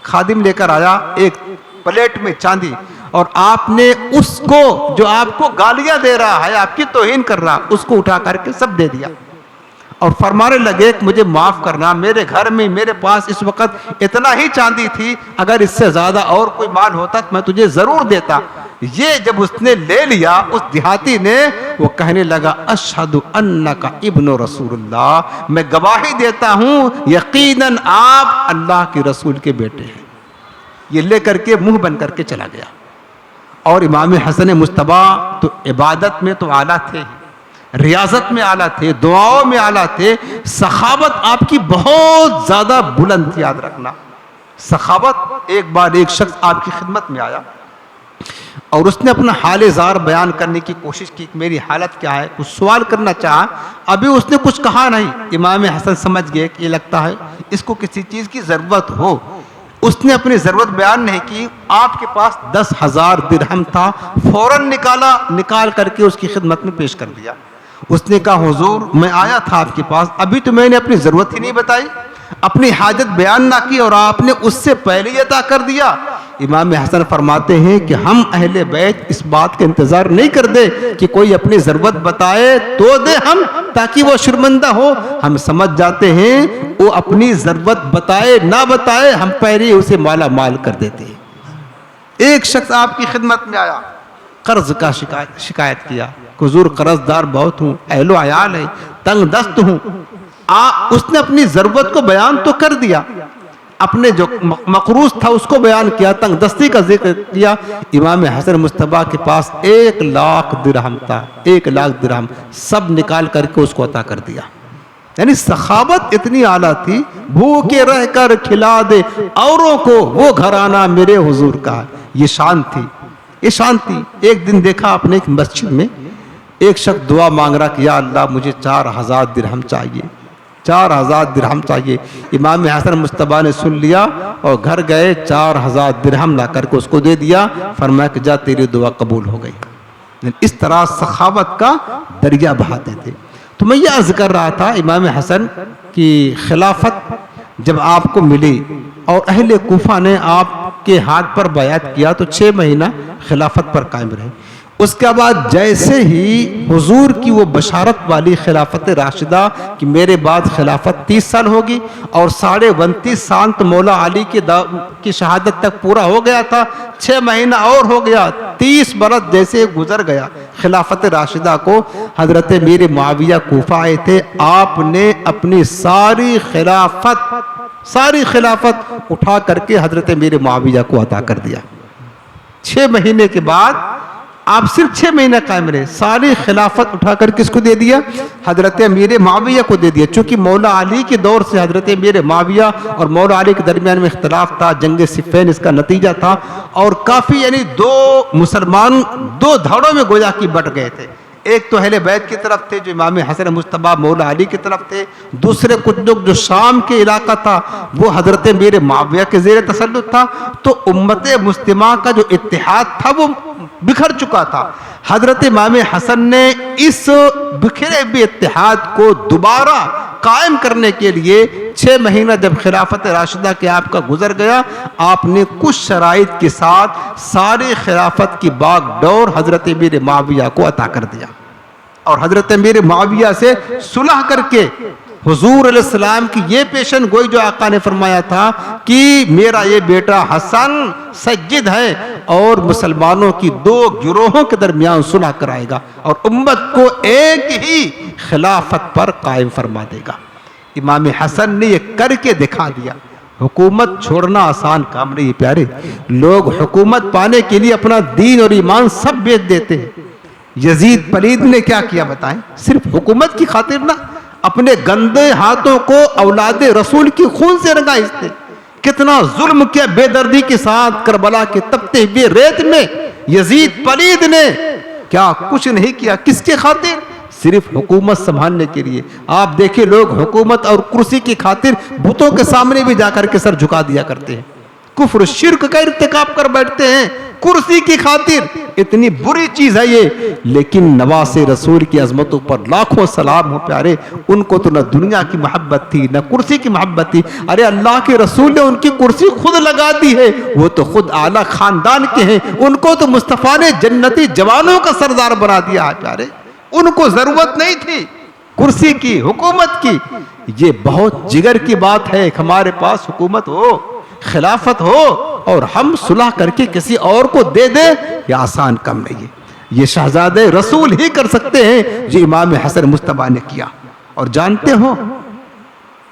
A: خادم لے کر آیا ایک پلیٹ میں چاندی, اور آپ نے اس کو جو آپ کو گالیاں دے رہا ہے, آپ کی توہین کر رہا, اس کو اٹھا کر کے سب دے دیا. اور فرمانے لگے کہ مجھے معاف کرنا, میرے گھر میں میرے پاس اس وقت اتنا ہی چاندی تھی, اگر اس سے زیادہ اور کوئی مال ہوتا تو میں تجھے ضرور دیتا. یہ جب اس نے لے لیا, اس دیہاتی نے, وہ کہنے لگا اشہد انک ابن رسول اللہ, میں گواہی دیتا ہوں یقیناً آپ اللہ کے رسول کے بیٹے ہیں. یہ لے کر کے منہ بن کر کے چلا گیا. اور امام حسن مصطفیٰ تو عبادت میں تو اعلیٰ تھے, ریاضت میں اعلیٰ تھے, دعاؤں میں اعلیٰ تھے. سخاوت آپ کی بہت زیادہ بلند تھی, یاد رکھنا سخاوت. ایک بار ایک شخص آپ کی خدمت میں آیا اور اس نے اپنا حال زار بیان کرنے کی کوشش کی کہ میری حالت کیا ہے, کچھ سوال کرنا چاہا. ابھی اس نے کچھ کہا نہیں, امام حسن سمجھ گئے کہ یہ لگتا ہے اس کو کسی چیز کی ضرورت ہو. اس نے اپنی ضرورت بیان نہیں کی. آپ کے پاس 10,000 درہم تھا, فوراً نکال کر کے اس کی خدمت میں پیش کر دیا. اس نے کہا حضور میں آیا تھا آپ کے پاس, ابھی تو میں نے اپنی ضرورت ہی نہیں بتائی, اپنی حاجت بیان نہ کی اور آپ نے اس سے پہلے یہ عطا کر دیا. امام حسن فرماتے ہیں کہ ہم اہل بیت اس بات کا انتظار نہیں کرتے کہ کوئی اپنی ضرورت بتائے تو دے ہم, تاکہ وہ شرمندہ ہو. ہم سمجھ جاتے ہیں وہ اپنی ضرورت بتائے نہ بتائے, ہم پہلے اسے مالا مال کر دیتے ہیں. ایک شخص آپ کی خدمت میں آیا, قرض کا شکایت کیا, حضور قرض دار بہت ہوں, اہل و عیال ہے, تنگ دست ہوں. اس نے اپنی ضرورت کو بیان تو کر دیا, اپنے جو مقروض تھا اس کو بیان کیا, تنگ دستی کا ذکر کیا. امام حسن مصطفیٰ کے پاس 1,00,000 درہم تھا, 1,00,000 درہم سب نکال کر کے اس کو عطا کر دیا. یعنی سخاوت اتنی اعلیٰ تھی, بھوکے رہ کر کھلا دے اوروں کو, وہ گھرانہ میرے حضور کا. یہ شان تھی, یہ شان تھی. ایک دن دیکھا آپ نے ایک مسجد میں ایک شخص دعا مانگ رہا کہ یا اللہ مجھے 4,000 درہم چاہیے, 4,000 درہم چاہیے. امام حسن مصطفیٰ نے سن لیا اور گھر گئے, 4,000 درہم لا کر کے اس کو دے دیا. فرمایا کہ جا تیری دعا قبول ہو گئی. اس طرح سخاوت کا دریا بہاتے تھے. تو میں یہ عرض کر رہا تھا, امام حسن کی خلافت جب آپ کو ملی اور اہل کوفہ نے آپ کے ہاتھ پر بیعت کیا تو 6 مہینہ خلافت پر قائم رہے. اس کے بعد جیسے ہی حضور کی وہ بشارت والی خلافت راشدہ کہ میرے بعد خلافت 30 سال ہوگی اور 29.5 سال تو مولا علی کی شہادت تک پورا ہو گیا تھا, 6 مہینہ اور ہو گیا, 30 برس جیسے گزر گیا خلافت راشدہ کو. حضرت میر معاویہ کوفہ آئے تھے, آپ نے اپنی ساری خلافت اٹھا کر کے حضرت میر معاویہ کو عطا کر دیا. 6 مہینے کے بعد آپ صرف 6 مہینہ قائم رہے, ساری خلافت اٹھا کر کس کو دے دیا, حضرت امیر معاویہ کو دے دیا. چونکہ مولا علی کے دور سے حضرت امیر معاویہ اور مولا علی کے درمیان میں اختلاف تھا, جنگ صفین اس کا نتیجہ تھا, اور کافی یعنی 2 مسلمان 2 دھڑوں میں گویا کی بٹ گئے تھے. ایک تو اہل بیت کی طرف تھے جو امام حسن مصطفیٰ مولا علی کی طرف تھے, دوسرے کچھ لوگ جو شام کے علاقہ تھا وہ حضرت امیر معاویہ کے زیر تسلط تھا. تو امت مسلمہ کا جو اتحاد تھا وہ بکھر چکا تھا. حضرت امام حسن نے اس بکھرے ہوئے اتحاد کو دوبارہ قائم کرنے کے لیے 6 مہینہ جب خلافت راشدہ کے آپ کا گزر گیا, آپ نے کچھ شرائط کے ساتھ ساری خلافت کی باغ ڈور حضرت امیر معاویہ کو عطا کر دیا. اور حضرت امیر معاویہ سے صلح کر کے حضور علیہ السلام کی یہ پیشن گوئی جو آقا نے فرمایا تھا کہ میرا یہ بیٹا حسن سجد ہے اور مسلمانوں کی 2 گروہوں کے درمیان صلح کرائے گا اور امت کو ایک ہی خلافت پر قائم فرما دے گا. امام حسن نے یہ کر کے دکھا دیا. حکومت چھوڑنا آسان کام نہیں پیارے. لوگ حکومت پانے کے لیے اپنا دین اور ایمان سب بیچ دیتے ہیں. یزید پلید نے کیا کیا بتائیں؟ صرف حکومت کی خاطر نہ اپنے گندے ہاتھوں کو اولاد رسول کی خون سے رنگا اس نے. کتنا ظلم کیا بے دردی کے ساتھ کربلا کے تپتے ہوئے ریت میں. یزید پلید نے کیا کچھ نہیں کیا. کس کے خاطر؟ صرف حکومت سنبھالنے کے لیے. آپ دیکھیں لوگ حکومت اور کرسی کی خاطر بتوں کے سامنے بھی جا کر کے سر جھکا دیا کرتے ہیں. کفر شرک کا ارتکاب کر بیٹھتے ہیں کرسی کی خاطر. اتنی بری چیز ہے یہ. لیکن نواز رسول کی عظمتوں پر لاکھوں سلام ہو پیارے. ان کو تو نہ دنیا کی محبت تھی نہ کرسی کی محبت تھی. ارے اللہ کے رسول نے ان کی کرسی خود لگا دی ہے. وہ تو خود اعلیٰ خاندان کے ہیں. ان کو تو مصطفیٰ نے جنتی جوانوں کا سردار بنا دیا ہے پیارے. ان کو ضرورت نہیں تھی کرسی کی حکومت کی. یہ بہت جگر کی بات ہے. ہمارے پاس حکومت ہو خلافت ہو اور ہم صلح کر کے کسی اور کو دے دیں یہ آسان کم نہیں ہے. یہ شہزادے رسول ہی کر سکتے ہیں جو امام حسن مجتبیٰ نے کیا. اور جانتے ہو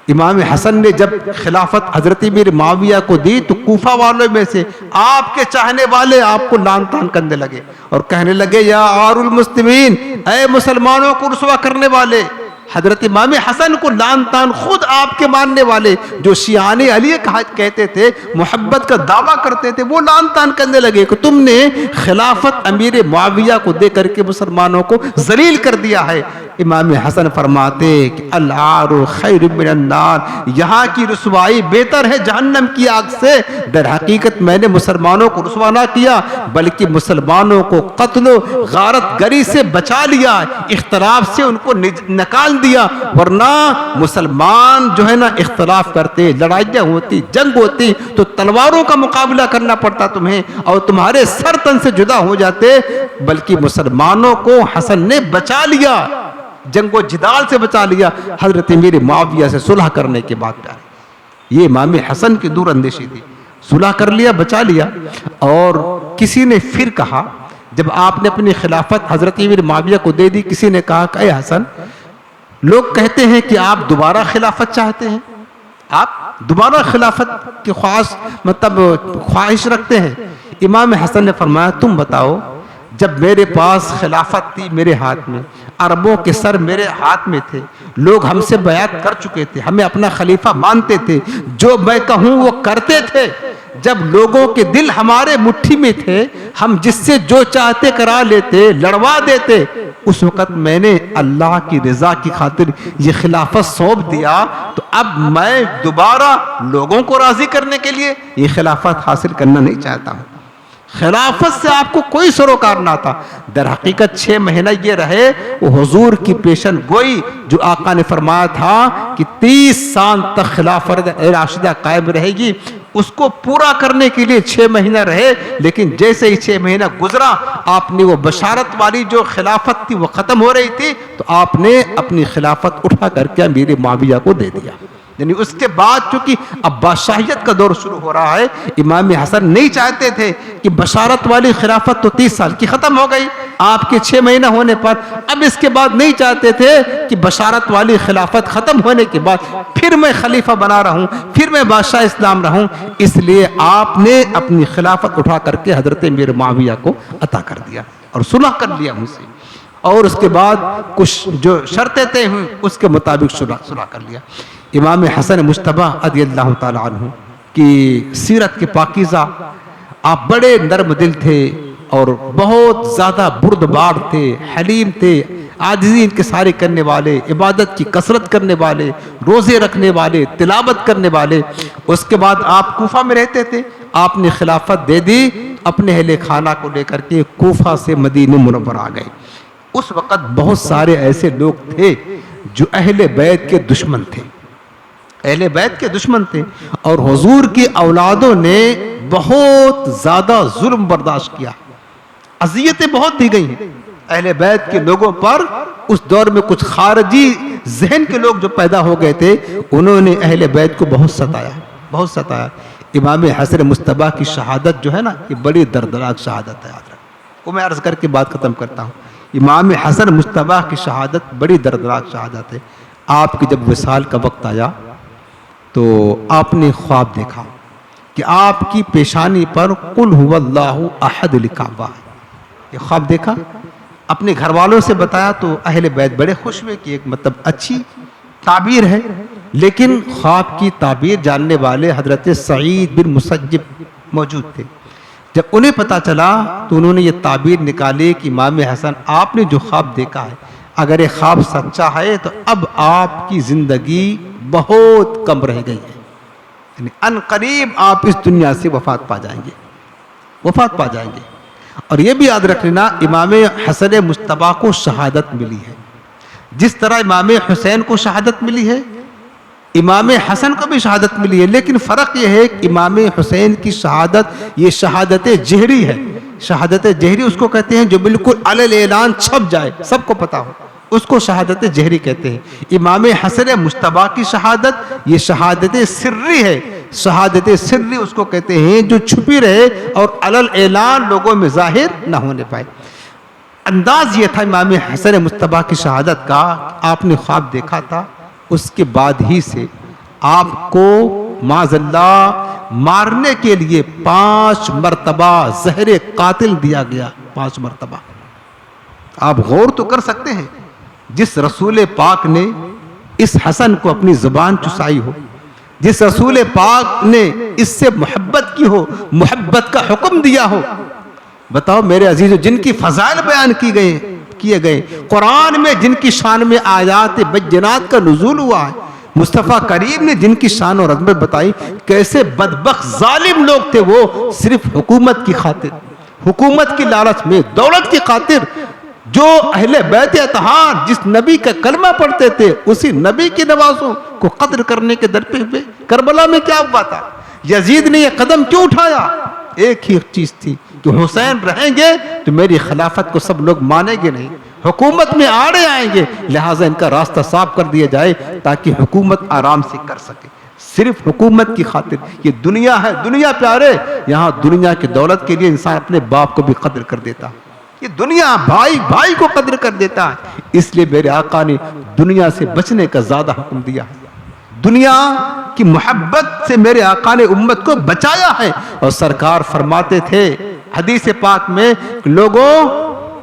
A: امام حسن نے جب خلافت حضرت امیر معاویہ کو دی تو کوفہ والوں میں سے آپ کے چاہنے والے آپ کو لان تان کرنے لگے اور کہنے لگے یا عار المسلمین، اے مسلمانوں کو رسوا کرنے والے. حضرت امام حسن کو لان تان خود آپ کے ماننے والے جو شیعان علی کہتے تھے، محبت کا دعویٰ کرتے تھے، وہ لان تان کرنے لگے کہ تم نے خلافت امیر معاویہ کو دے کر کے مسلمانوں کو ذلیل کر دیا ہے. امام حسن فرماتے کہ العار خیر من النار، یہاں کی رسوائی بہتر ہے جہنم کی آگ سے. در حقیقت میں نے مسلمانوں کو رسوا نہ کیا بلکہ مسلمانوں کو قتل و غارت گری سے بچا لیا، اختلاف سے ان کو نکال دیا. ورنہ مسلمان جو ہے نا اختلاف کرتے، لڑائیاں ہوتی، جنگ ہوتی تو تلواروں کا مقابلہ کرنا پڑتا تمہیں اور تمہارے سر تن سے جدا ہو جاتے. بلکہ مسلمانوں کو حسن نے بچا لیا، جنگ و جدال سے بچا لیا حضرت امیر معاویہ سے صلح کرنے کے بعد. یہ امام حسن کی دور اندیشی تھی. صلح کر لیا، بچا لیا. اور کسی نے پھر کہا جب آپ نے اپنی خلافت حضرت امیر معاویہ کو دے دی، کسی نے کہا کہ اے حسن، لوگ کہتے ہیں کہ آپ دوبارہ خلافت چاہتے ہیں، آپ دوبارہ خلافت کی خواہش رکھتے ہیں. امام حسن نے فرمایا تم بتاؤ، جب میرے پاس خلافت تھی میرے ہاتھ میں، عربوں کے سر میرے ہاتھ میں تھے، لوگ ہم سے بیعت کر چکے تھے، ہمیں اپنا خلیفہ مانتے تھے، جو میں کہوں وہ کرتے تھے. جب لوگوں کے دل ہمارے مٹھی میں تھے، ہم جس سے جو چاہتے کرا لیتے، لڑوا دیتے. اس وقت میں نے اللہ کی رضا کی خاطر یہ خلافت سونپ دیا. تو اب میں دوبارہ لوگوں کو راضی کرنے کے لیے یہ خلافت حاصل کرنا نہیں چاہتا ہوں. خلافت سے آپ کو کوئی سروکار نہ تھا. در حقیقت 6 مہینہ یہ رہے وہ حضور کی پیشن گوئی جو آقا نے فرمایا تھا کہ 30 سال تک خلافت راشدہ قائم رہے گی، اس کو پورا کرنے کے لیے 6 مہینہ رہے. لیکن جیسے ہی 6 مہینہ گزرا آپ نے وہ بشارت والی جو خلافت تھی وہ ختم ہو رہی تھی تو آپ نے اپنی خلافت اٹھا کر کے امیر معاویہ کو دے دیا. یعنی اس کے بعد چونکہ اب بادشاہیت کا دور شروع ہو رہا ہے، امام حسن نہیں چاہتے تھے کہ بشارت والی خلافت تو 30 سال کی ختم ہو گئی آپ کے 6 مہینہ ہونے پر، اب اس کے بعد نہیں چاہتے تھے کہ بشارت والی خلافت ختم ہونے کے بعد پھر میں خلیفہ بنا رہوں، پھر میں بادشاہ اسلام رہوں. اس لیے آپ نے اپنی خلافت اٹھا کر کے حضرت امیر معاویہ کو عطا کر دیا اور صلح کر لیا ان سے. اور اس کے بعد کچھ جو شرطیں طے ہوئیں اس کے مطابق صلح کر لیا. امام حسن مجتبیٰ رضی اللہ تعالی عنہ کی سیرت کے پاکیزہ، آپ بڑے نرم دل تھے اور بہت زیادہ بردبار تھے، حلیم تھے، عاجزی انکساری کرنے والے، عبادت کی کثرت کرنے والے، روزے رکھنے والے، تلاوت کرنے والے. اس کے بعد آپ کوفہ میں رہتے تھے. آپ نے خلافت دے دی، اپنے اہل خانہ کو لے کر کے کوفہ سے مدینہ منورہ آ گئے. اس وقت بہت سارے ایسے لوگ تھے جو اہل بیت کے دشمن تھے، اہل بیت کے دشمن تھے اور حضور کی اولادوں نے بہت زیادہ ظلم برداشت کیا، اذیتیں بہت دی گئی ہیں اہل بیت کے لوگوں پر. اس دور میں کچھ خارجی ذہن کے لوگ جو پیدا ہو گئے تھے انہوں نے اہل بیت کو بہت ستایا. امام حسن مجتبیٰ کی شہادت جو ہے نا یہ بڑی دردناک شہادت ہے. یاد رکھ وہ میں عرض کر کے بات ختم کرتا ہوں. امام حسن مجتبیٰ کی شہادت بڑی دردناک شہادت ہے. آپ کی جب وصال کا وقت آیا تو آپ نے خواب دیکھا کہ آپ کی پیشانی پر قل هو اللہ احد لکھا ہوا ہے. یہ خواب دیکھا, اپنے گھر والوں سے بتایا تو اہل بیت بڑے خوش ہوئے کہ ایک مطلب اچھی تعبیر ہے. لیکن خواب کی تعبیر جاننے والے حضرت سعید بن مسیب موجود تھے. جب انہیں پتا چلا تو انہوں نے یہ تعبیر نکالی کہ امام حسن آپ نے جو خواب دیکھا ہے اگر یہ خواب سچا ہے تو اب آپ کی زندگی بہت کم رہ گئی ہے, یعنی ان قریب آپ اس دنیا سے وفات پا جائیں گے. اور یہ بھی یاد رکھ لینا امام حسن مجتبیٰ کو شہادت ملی ہے, جس طرح امام حسین کو شہادت ملی ہے امام حسن کو بھی شہادت ملی ہے. لیکن فرق یہ ہے کہ امام حسین کی شہادت یہ شہادت جہری ہے. شہادت جہری اس کو کہتے ہیں جو بالکل علی اعلان چھپ جائے, سب کو پتا ہو, اس کو شہادت جہری کہتے ہیں. امام حسن مجتبیٰ کی شہادت یہ شہادت سری ہے. شہادت سری اس کو کہتے ہیں جو چھپی رہے اور علی اعلان لوگوں میں ظاہر نہ ہونے پائے. انداز یہ تھا امام حسن مجتبیٰ کی شہادت کا, آپ نے خواب دیکھا تھا, اس کے بعد ہی سے آپ کو معاذ اللہ مارنے کے لیے 5 مرتبہ زہر قاتل دیا گیا. 5 مرتبہ. آپ غور تو کر سکتے ہیں, جس رسول پاک نے اس حسن کو اپنی زبان چسائی ہو, جس رسول پاک نے اس سے محبت کی ہو, محبت کا حکم دیا ہو, بتاؤ میرے عزیزو, جن کی فضائل بیان کیے گئے, قرآن میں جن کی شان میں آیات بینات کا نزول ہوا ہے, مصطفیٰ کریم نے جن کی شان اور عظمت بتائی, کیسے بدبخت ظالم لوگ تھے وہ, صرف حکومت کی خاطر, حکومت کی لالچ میں, دولت کی خاطر, جو اہل بیت اطہار جس نبی کا کلمہ پڑھتے تھے اسی نبی کی نوازوں کو قتل کرنے کے در پہ ہوئے. کربلا میں کیا ہوا تھا؟ یزید نے یہ قدم کیوں اٹھایا؟ ایک ہی چیز تھی کہ حسین رہیں گے تو میری خلافت کو سب لوگ مانیں گے نہیں, حکومت میں آڑے آئیں گے, لہٰذا ان کا راستہ صاف کر دیا جائے تاکہ حکومت آرام سے کر سکے. صرف حکومت کی خاطر. یہ دنیا ہے, دنیا پیارے, یہاں دنیا کی دولت کے لیے انسان اپنے باپ کو بھی قدر کر دیتا. یہ دنیا بھائی کو قدر کر دیتا ہے. اس لیے میرے آقا نے دنیا سے بچنے کا زیادہ حکم دیا. دنیا کی محبت سے میرے آقا نے امت کو بچایا ہے. اور سرکار فرماتے تھے حدیث پاک میں, لوگوں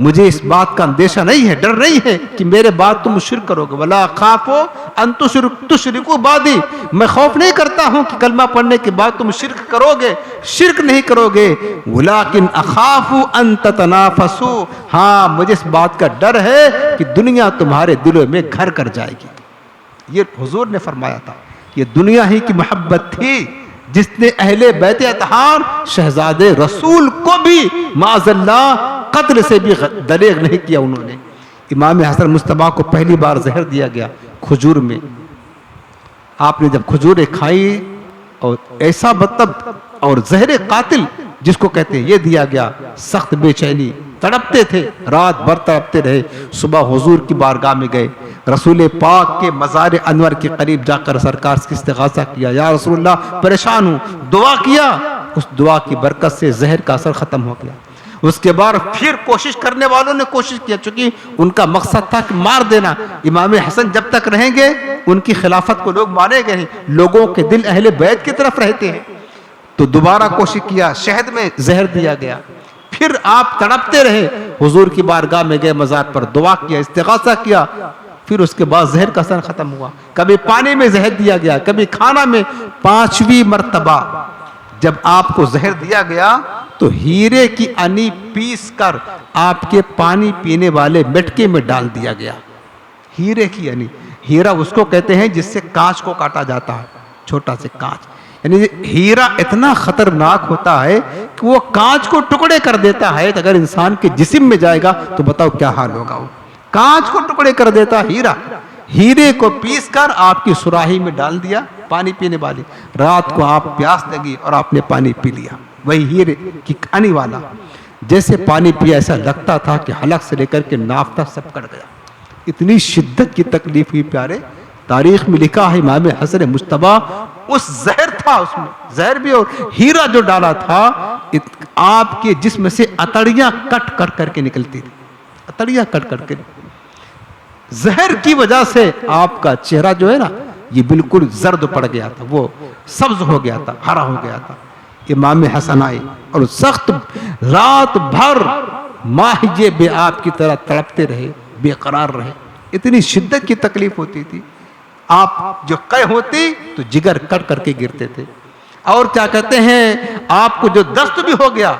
A: مجھے اس بات کا اندیشہ نہیں ہے, ڈر نہیں ہے کہ میرے بعد تم شرک کرو گے. وَلَا خَافُ أَن تُشْرِكُوا بَعْدِي, میں خوف نہیں کرتا ہوں کہ کلمہ پڑھنے کے بعد تم شرک کرو گے, شرک نہیں کرو گے. وَلَكِنْ أَخَافُ أَن تَتَنَافَسُوا, ہاں مجھے اس بات کا ڈر ہے کہ دنیا تمہارے دلوں میں گھر کر جائے گی. یہ حضور نے فرمایا تھا. یہ دنیا ہی کی محبت تھی جس نے اہل بیت اطہار شہزادے رسول کو بھی معاذ اللہ قتل سے بھی دریغ نہیں کیا. انہوں نے امام حسن مجتبیٰ کو پہلی بار زہر دیا گیا کھجور میں. آپ نے جب کھجوریں کھائی اور ایسا مطلب اور زہر قاتل جس کو کہتے ہیں یہ دیا گیا, سخت بے چینی, تڑپتے تھے, رات بھر تڑپتے رہے. صبح حضور کی بارگاہ میں گئے, رسول پاک کے مزار انور کے قریب جا کر سرکار سے استغاثہ کیا, یا رسول اللہ پریشان ہوں, دعا کیا. اس دعا کی برکت سے زہر کا اثر ختم ہو گیا. اس کے بعد پھر کوشش کرنے والوں نے کوشش کیا, چونکہ ان کا مقصد تھا کہ مار دینا. امام حسن جب تک رہیں گے ان کی خلافت کو لوگ مانیں گے نہیں, لوگوں کے دل اہل بیت کی طرف رہتے ہیں. تو دوبارہ کوشش کیا, شہد میں زہر دیا گیا. پھر آپ تڑپتے رہے, حضور کی بارگاہ میں گئے, مزار پر دعا کیا, استغاثہ کیا. پھر اس کے بعد زہر کا اثر ختم ہوا. کبھی پانی میں زہر دیا گیا, کبھی کھانا میں. 5ویں مرتبہ جب آپ کو زہر دیا گیا تو ہیرے کی انی پیس کر آپ کے پانی پینے والے مٹکے میں ڈال دیا گیا. ہیرے کی انی, ہیرا اس کو کہتے ہیں جس سے کانچ کو کاٹا جاتا ہے, چھوٹا سے کانچ. یعنی ہیرا اتنا خطرناک ہوتا ہے کہ وہ کانچ کو ٹکڑے کر دیتا ہے. اگر انسان کے جسم میں جائے گا تو بتاؤ کیا حال ہوگا. وہ کانچ کو ٹکڑے کر دیتا ہیرا. ہیرے کو پیس کر آپ کی سراہی میں ڈال دیا پانی پینے والی. رات کو آپ پیاس لگی اور آپ نے پانی پی لیا, وہی ہیرے کی انی والا. جیسے پانی پیا ایسا لگتا تھا کہ حلق سے لے کر کے ناف تک سب کٹ گیا. اتنی شدت کی تکلیف ہوئی پیارے. تاریخ میں لکھا ہے امام حسن مجتبیٰ اس زہر تھا, اس میں زہر بھی اور ہیرا جو ڈالا تھا, آپ کے جسم سے اتڑیاں کٹ کر کے نکلتی تھی, اتڑیاں کٹ کر کے. زہر کی وجہ سے آپ کا چہرہ جو ہے نا
B: یہ بالکل زرد پڑ گیا تھا، وہ سبز ہو گیا تھا، ہرا ہو گیا تھا۔ امام حسن آئے اور سخت رات بھر ماہیے بے آپ کی طرح تڑپتے رہے، بے قرار رہے، اتنی شدت کی تکلیف ہوتی تھی۔ آپ جو قے ہوتی تو جگر کٹ کر کے گرتے تھے، اور کیا کہتے ہیں آپ کو جو دست بھی ہو گیا،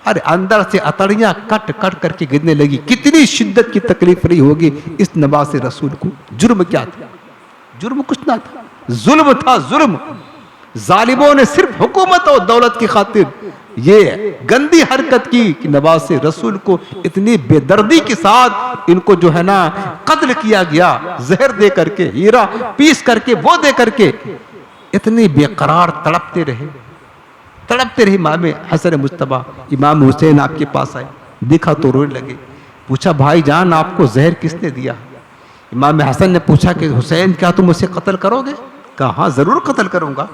B: ارے اندر سے اتڑیاں کٹ کٹ کر کے گرنے لگی۔ کتنی شدت کی تکلیف رہی ہوگی اس نواز رسول کو۔ جرم کیا تھا؟ جرم کچھ نہ تھا، ظلم تھا، ظلم۔ ظالموں نے صرف حکومت اور دولت کی خاطر یہ گندی حرکت کی کہ نواز رسول کو اتنی بے دردی کے ساتھ ان کو جو ہے نا قتل کیا گیا، زہر دے کر کے، ہیرا پیس کر کے، وہ دے کر کے، اتنی بے قرار تڑپتے رہے، تڑپتے رہے۔ امام حسن مجتبیٰ امام حسین آپ کے پاس آئے، دیکھا تو رونے لگے، پوچھا بھائی جان آپ کو زہر کس نے دیا؟ امام حسن نے پوچھا کہ حسین کیا تم اسے قتل کرو گے؟ کہا ہاں ضرور قتل کروں گا،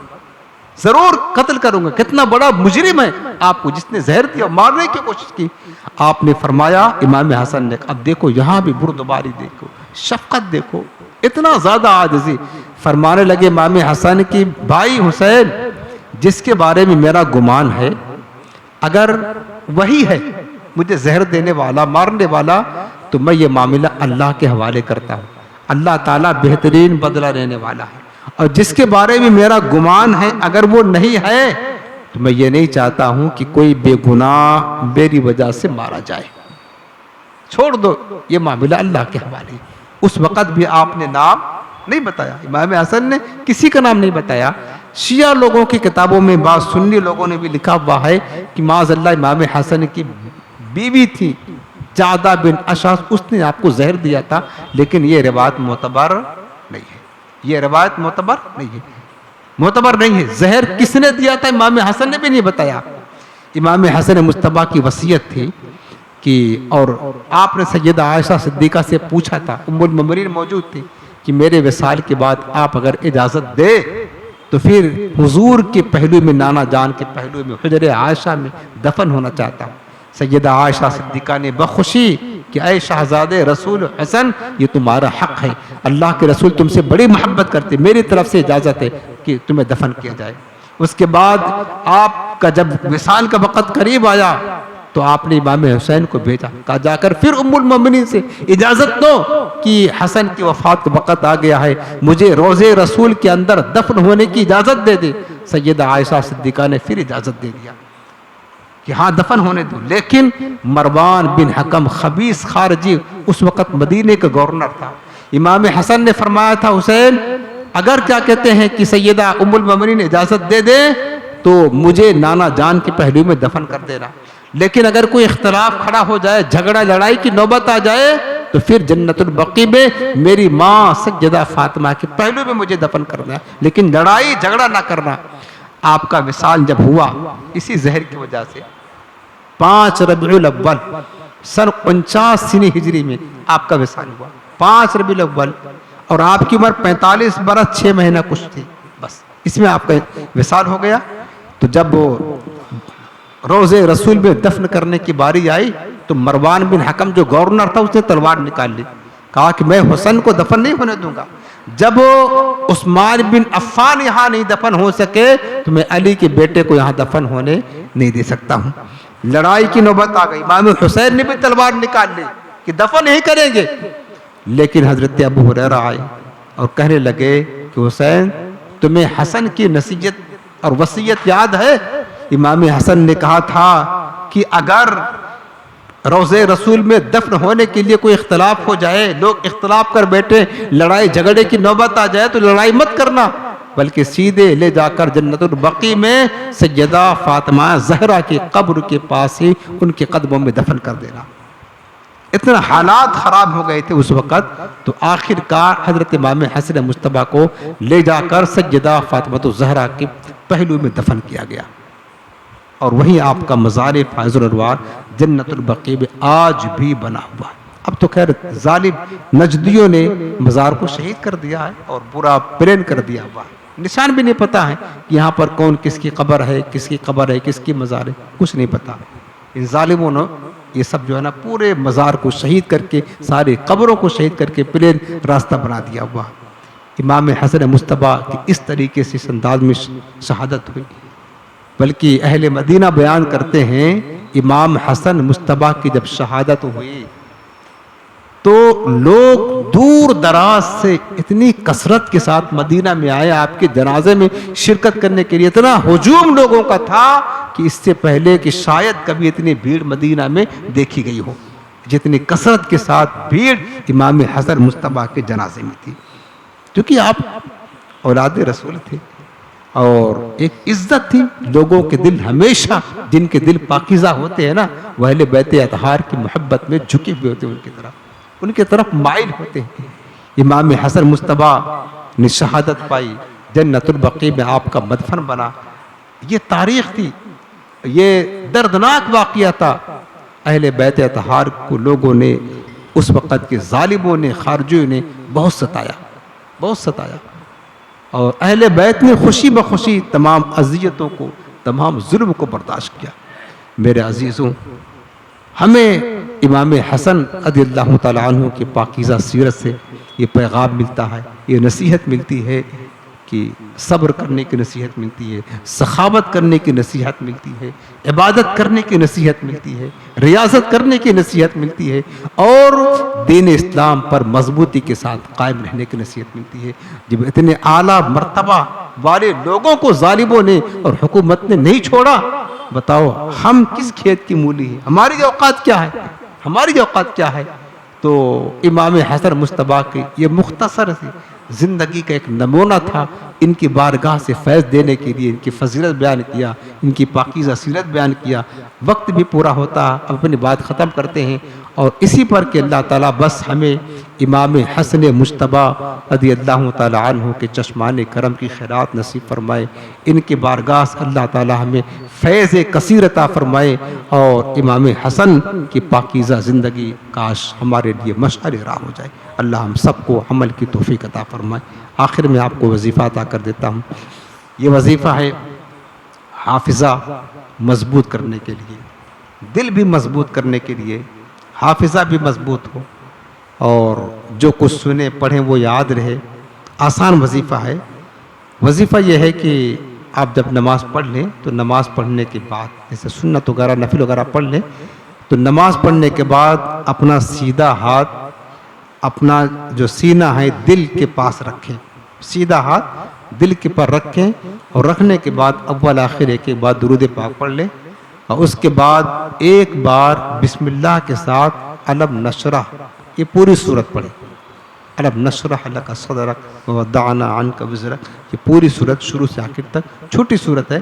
B: ضرور قتل کروں گا، کتنا بڑا مجرم ہے آپ کو، جس نے زہر دیا، مارنے کی کوشش کی۔ آپ نے فرمایا، امام حسن نے، اب دیکھو یہاں بھی بردباری دیکھو، شفقت دیکھو، اتنا زیادہ عاجزی۔ فرمانے لگے امام حسن کی بھائی حسین، جس کے بارے میں میرا گمان ہے اگر وہی ہے مجھے زہر دینے والا، مارنے والا، تو میں یہ معاملہ اللہ کے حوالے کرتا ہوں، اللہ تعالیٰ بہترین بدلہ لینے والا ہے۔ اور جس کے بارے میں میرا گمان ہے اگر وہ نہیں ہے تو میں یہ نہیں چاہتا ہوں کہ کوئی بے گناہ میری وجہ سے مارا جائے، چھوڑ دو یہ معاملہ اللہ کے حوالے۔ اس وقت بھی آپ نے نام نہیں بتایا، امام حسن نے کسی کا نام نہیں بتایا۔ شیعہ لوگوں کی کتابوں میں، بعض سنی لوگوں نے بھی لکھا ہوا ہے کہ معاذ اللہ امام حسن کی بیوی تھی جعدہ بن اشعث، اس نے آپ کو زہر دیا تھا، لیکن یہ روایت معتبر نہیں ہے، یہ روایت معتبر نہیں ہے، معتبر نہیں ہے۔ زہر کس نے دیا تھا امام حسن نے بھی نہیں بتایا۔ امام حسن مجتبیٰ کی وصیت تھی کہ، اور آپ نے سیدہ عائشہ صدیقہ سے پوچھا تھا، ام المؤمنین موجود تھی، کہ میرے وصال کے بعد آپ اگر اجازت دے تو پھر حضور کے پہلو میں، نانا جان کے پہلو میں، حجر عائشہ میں دفن ہونا چاہتا ہوں۔ سیدہ عائشہ صدیقہ نے بخوشی کہ اے شہزادے رسول حسن، یہ تمہارا حق ہے، اللہ کے رسول تم سے بڑی محبت کرتے، میری طرف سے اجازت ہے کہ تمہیں دفن کیا جائے۔ اس کے بعد آپ کا جب وصال کا وقت قریب آیا تو آپ نے امام حسین کو بھیجا، کہا جا کر پھر ام المؤمنین سے اجازت دو کہ حسن کی وفات کا وقت آ گیا ہے، مجھے روضے رسول کے اندر دفن ہونے کی اجازت دے دے۔ سیدہ عائشہ صدیقہ نے پھر اجازت دے دیا کہ ہاں دفن ہونے دو، لیکن مروان بن حکم خبیث خارجی اس وقت مدینے کا گورنر تھا۔ امام حسن نے فرمایا تھا حسین اگر کیا کہتے ہیں کہ سیدہ ام المؤمنین اجازت دے دے تو مجھے نانا جان کے پہلو میں دفن کر دینا، لیکن اگر کوئی اختلاف کھڑا ہو جائے، جھگڑا لڑائی کی نوبت آ جائے تو پھر جنت البقیع میں میری ماں سیدہ فاطمہ کے پہلو میں مجھے دفن کرنا، لیکن لڑائی جھگڑا نہ کرنا۔ آپ کا وصال جب ہوا اسی زہر کی وجہ سے 5 ربیع الاول سن 49 سنی ہجری میں آپ کا وصال ہوا، 5 ربیع الاول، اور آپ کی عمر 45 برس 6 مہینہ کچھ تھی، بس اس میں آپ کا وصال ہو گیا۔ تو جب وہ روضے رسول میں دفن کرنے کی باری آئی تو مروان بن حکم جو گورنر تھا اس نے تلوار نکال لی، کہا کہ میں حسن کو دفن نہیں ہونے دوں گا، جب عثمان بن عفان یہاں نہیں دفن ہو سکے تو میں علی کے بیٹے کو یہاں دفن ہونے نہیں دے سکتا ہوں۔ لڑائی کی نوبت آ گئی، امام حسین نے بھی تلوار نکال لی کہ دفن نہیں کریں گے، لیکن حضرت ابو ہریرہ آئے اور کہنے لگے کہ حسین تمہیں حسن کی نصیحت اور وصیت یاد ہے؟ امام حسن نے کہا تھا کہ اگر روضے رسول میں دفن ہونے کے لیے کوئی اختلاف ہو جائے، لوگ اختلاف کر بیٹھے، لڑائی جھگڑے کی نوبت آ جائے تو لڑائی مت کرنا، بلکہ سیدھے لے جا کر جنت البقیع میں سیدہ فاطمہ زہرا کی قبر کے پاس ہی ان کے قدموں میں دفن کر دینا۔ اتنا حالات خراب ہو گئے تھے اس وقت، تو آخر کار حضرت امام حسن مجتبیٰ کو لے جا کر سیدہ فاطمہ زہرا کے پہلو میں دفن کیا گیا، اور وہیں آپ کا مزار فائز الانوار جنت البقیع میں آج بھی بنا ہوا ہے۔ اب تو خیر ظالم نجدیوں نے مزار کو شہید کر دیا ہے اور پورا پلین کر دیا ہوا ہے، نشان بھی نہیں پتا ہے کہ یہاں پر کون کس کی قبر ہے، کس کی قبر ہے، کس کی مزار ہے، کچھ نہیں پتا۔ ان ظالموں نے یہ سب جو ہے نا پورے مزار کو شہید کر کے، سارے قبروں کو شہید کر کے پلین راستہ بنا دیا ہوا۔ امام حسن مصطفیٰ کی اس طریقے سے اس انداز میں شہادت ہوئی، بلکہ اہل مدینہ بیان کرتے ہیں امام حسن مصطفیٰ کی جب شہادت ہوئی تو لوگ دور دراز سے اتنی کثرت کے ساتھ مدینہ میں آئے آپ کے جنازے میں شرکت کرنے کے لیے، اتنا ہجوم لوگوں کا تھا کہ اس سے پہلے کہ شاید کبھی اتنی بھیڑ مدینہ میں دیکھی گئی ہو، جتنی کثرت کے ساتھ بھیڑ امام حسن مصطفیٰ کے جنازے میں تھی، کیونکہ آپ اولاد رسول تھے اور ایک عزت تھی، لوگوں کے دل ہمیشہ جن کے دل پاکیزہ ہوتے ہیں نا وہ اہل بیت اطہار کی محبت میں جھکے ہوئے ہوتے ہیں، ان کی طرف مائل ہوتے ہیں۔ امام حسن مصطفیٰ نے شہادت پائی، جنت البقیع میں آپ کا مدفن بنا، یہ تاریخ تھی، یہ دردناک واقعہ تھا۔ اہل بیت اطہار کو لوگوں نے اس وقت کے ظالموں نے، خارجیوں نے بہت ستایا اور اہل بیت نے خوشی بخوشی تمام اذیتوں کو، تمام ظلم کو برداشت کیا۔ میرے عزیزوں، ہمیں امام حسن رضی اللہ تعالیٰ عنہ کی پاکیزہ سیرت سے یہ پیغام ملتا ہے، یہ نصیحت ملتی ہے کہ صبر کرنے کی نصیحت ملتی ہے، سخاوت کرنے کی نصیحت ملتی ہے، عبادت کرنے کی نصیحت ملتی ہے، ریاضت کرنے کی نصیحت ملتی ہے اور دین اسلام پر مضبوطی کے ساتھ قائم رہنے کی نصیحت ملتی ہے۔ جب اتنے اعلیٰ مرتبہ والے لوگوں کو ظالموں نے اور حکومت نے نہیں چھوڑا، بتاؤ ہم کس کھیت کی مولی ہیں؟ ہماری اوقات کیا ہے؟ تو امام حسن مصطفیٰ کی یہ مختصر سی زندگی کا ایک نمونہ تھا، ان کی بارگاہ سے فیض دینے کے لیے ان کی فضیلت بیان کیا، ان کی پاکیزہ سیرت بیان کیا۔ وقت بھی پورا ہوتا، اب اپنی بات ختم کرتے ہیں اور اسی پر کہ اللہ تعالیٰ بس ہمیں امام حسن مصطفیٰ رضی اللہ تعالیٰ عنہ کے چشمان کرم کی خیرات نصیب فرمائے، ان کی بارگاہ سے اللہ تعالیٰ ہمیں فیض کثیر عطا فرمائے اور امام حسن کی پاکیزہ زندگی کاش ہمارے لیے مشعل راہ ہو جائے۔ اللہ ہم سب کو عمل کی توفیق عطا فرمائے۔ آخر میں آپ کو وظیفہ عطا کر دیتا ہوں، یہ وظیفہ ہے حافظہ مضبوط کرنے کے لیے، دل بھی مضبوط کرنے کے لیے، حافظہ بھی مضبوط ہو اور جو کچھ سنے پڑھیں وہ یاد رہے۔ آسان وظیفہ ہے۔ وظیفہ یہ ہے کہ آپ جب نماز پڑھ لیں تو نماز پڑھنے کے بعد جیسے سنت وغیرہ نفل وغیرہ پڑھ لیں تو نماز پڑھنے کے بعد اپنا سیدھا ہاتھ اپنا جو سینہ ہے دل کے پاس رکھیں، سیدھا ہاتھ دل کے پر رکھیں اور رکھنے کے بعد اول آخر ایک بار درود پاک پڑھ لیں اور اس کے بعد ایک بار بسم اللہ کے ساتھ علم نشرح یہ پوری صورت پڑھیں۔ علم نشرح لک صدرک ووضعنا عنک وزرک، یہ پوری صورت شروع سے آخر تک چھوٹی صورت ہے۔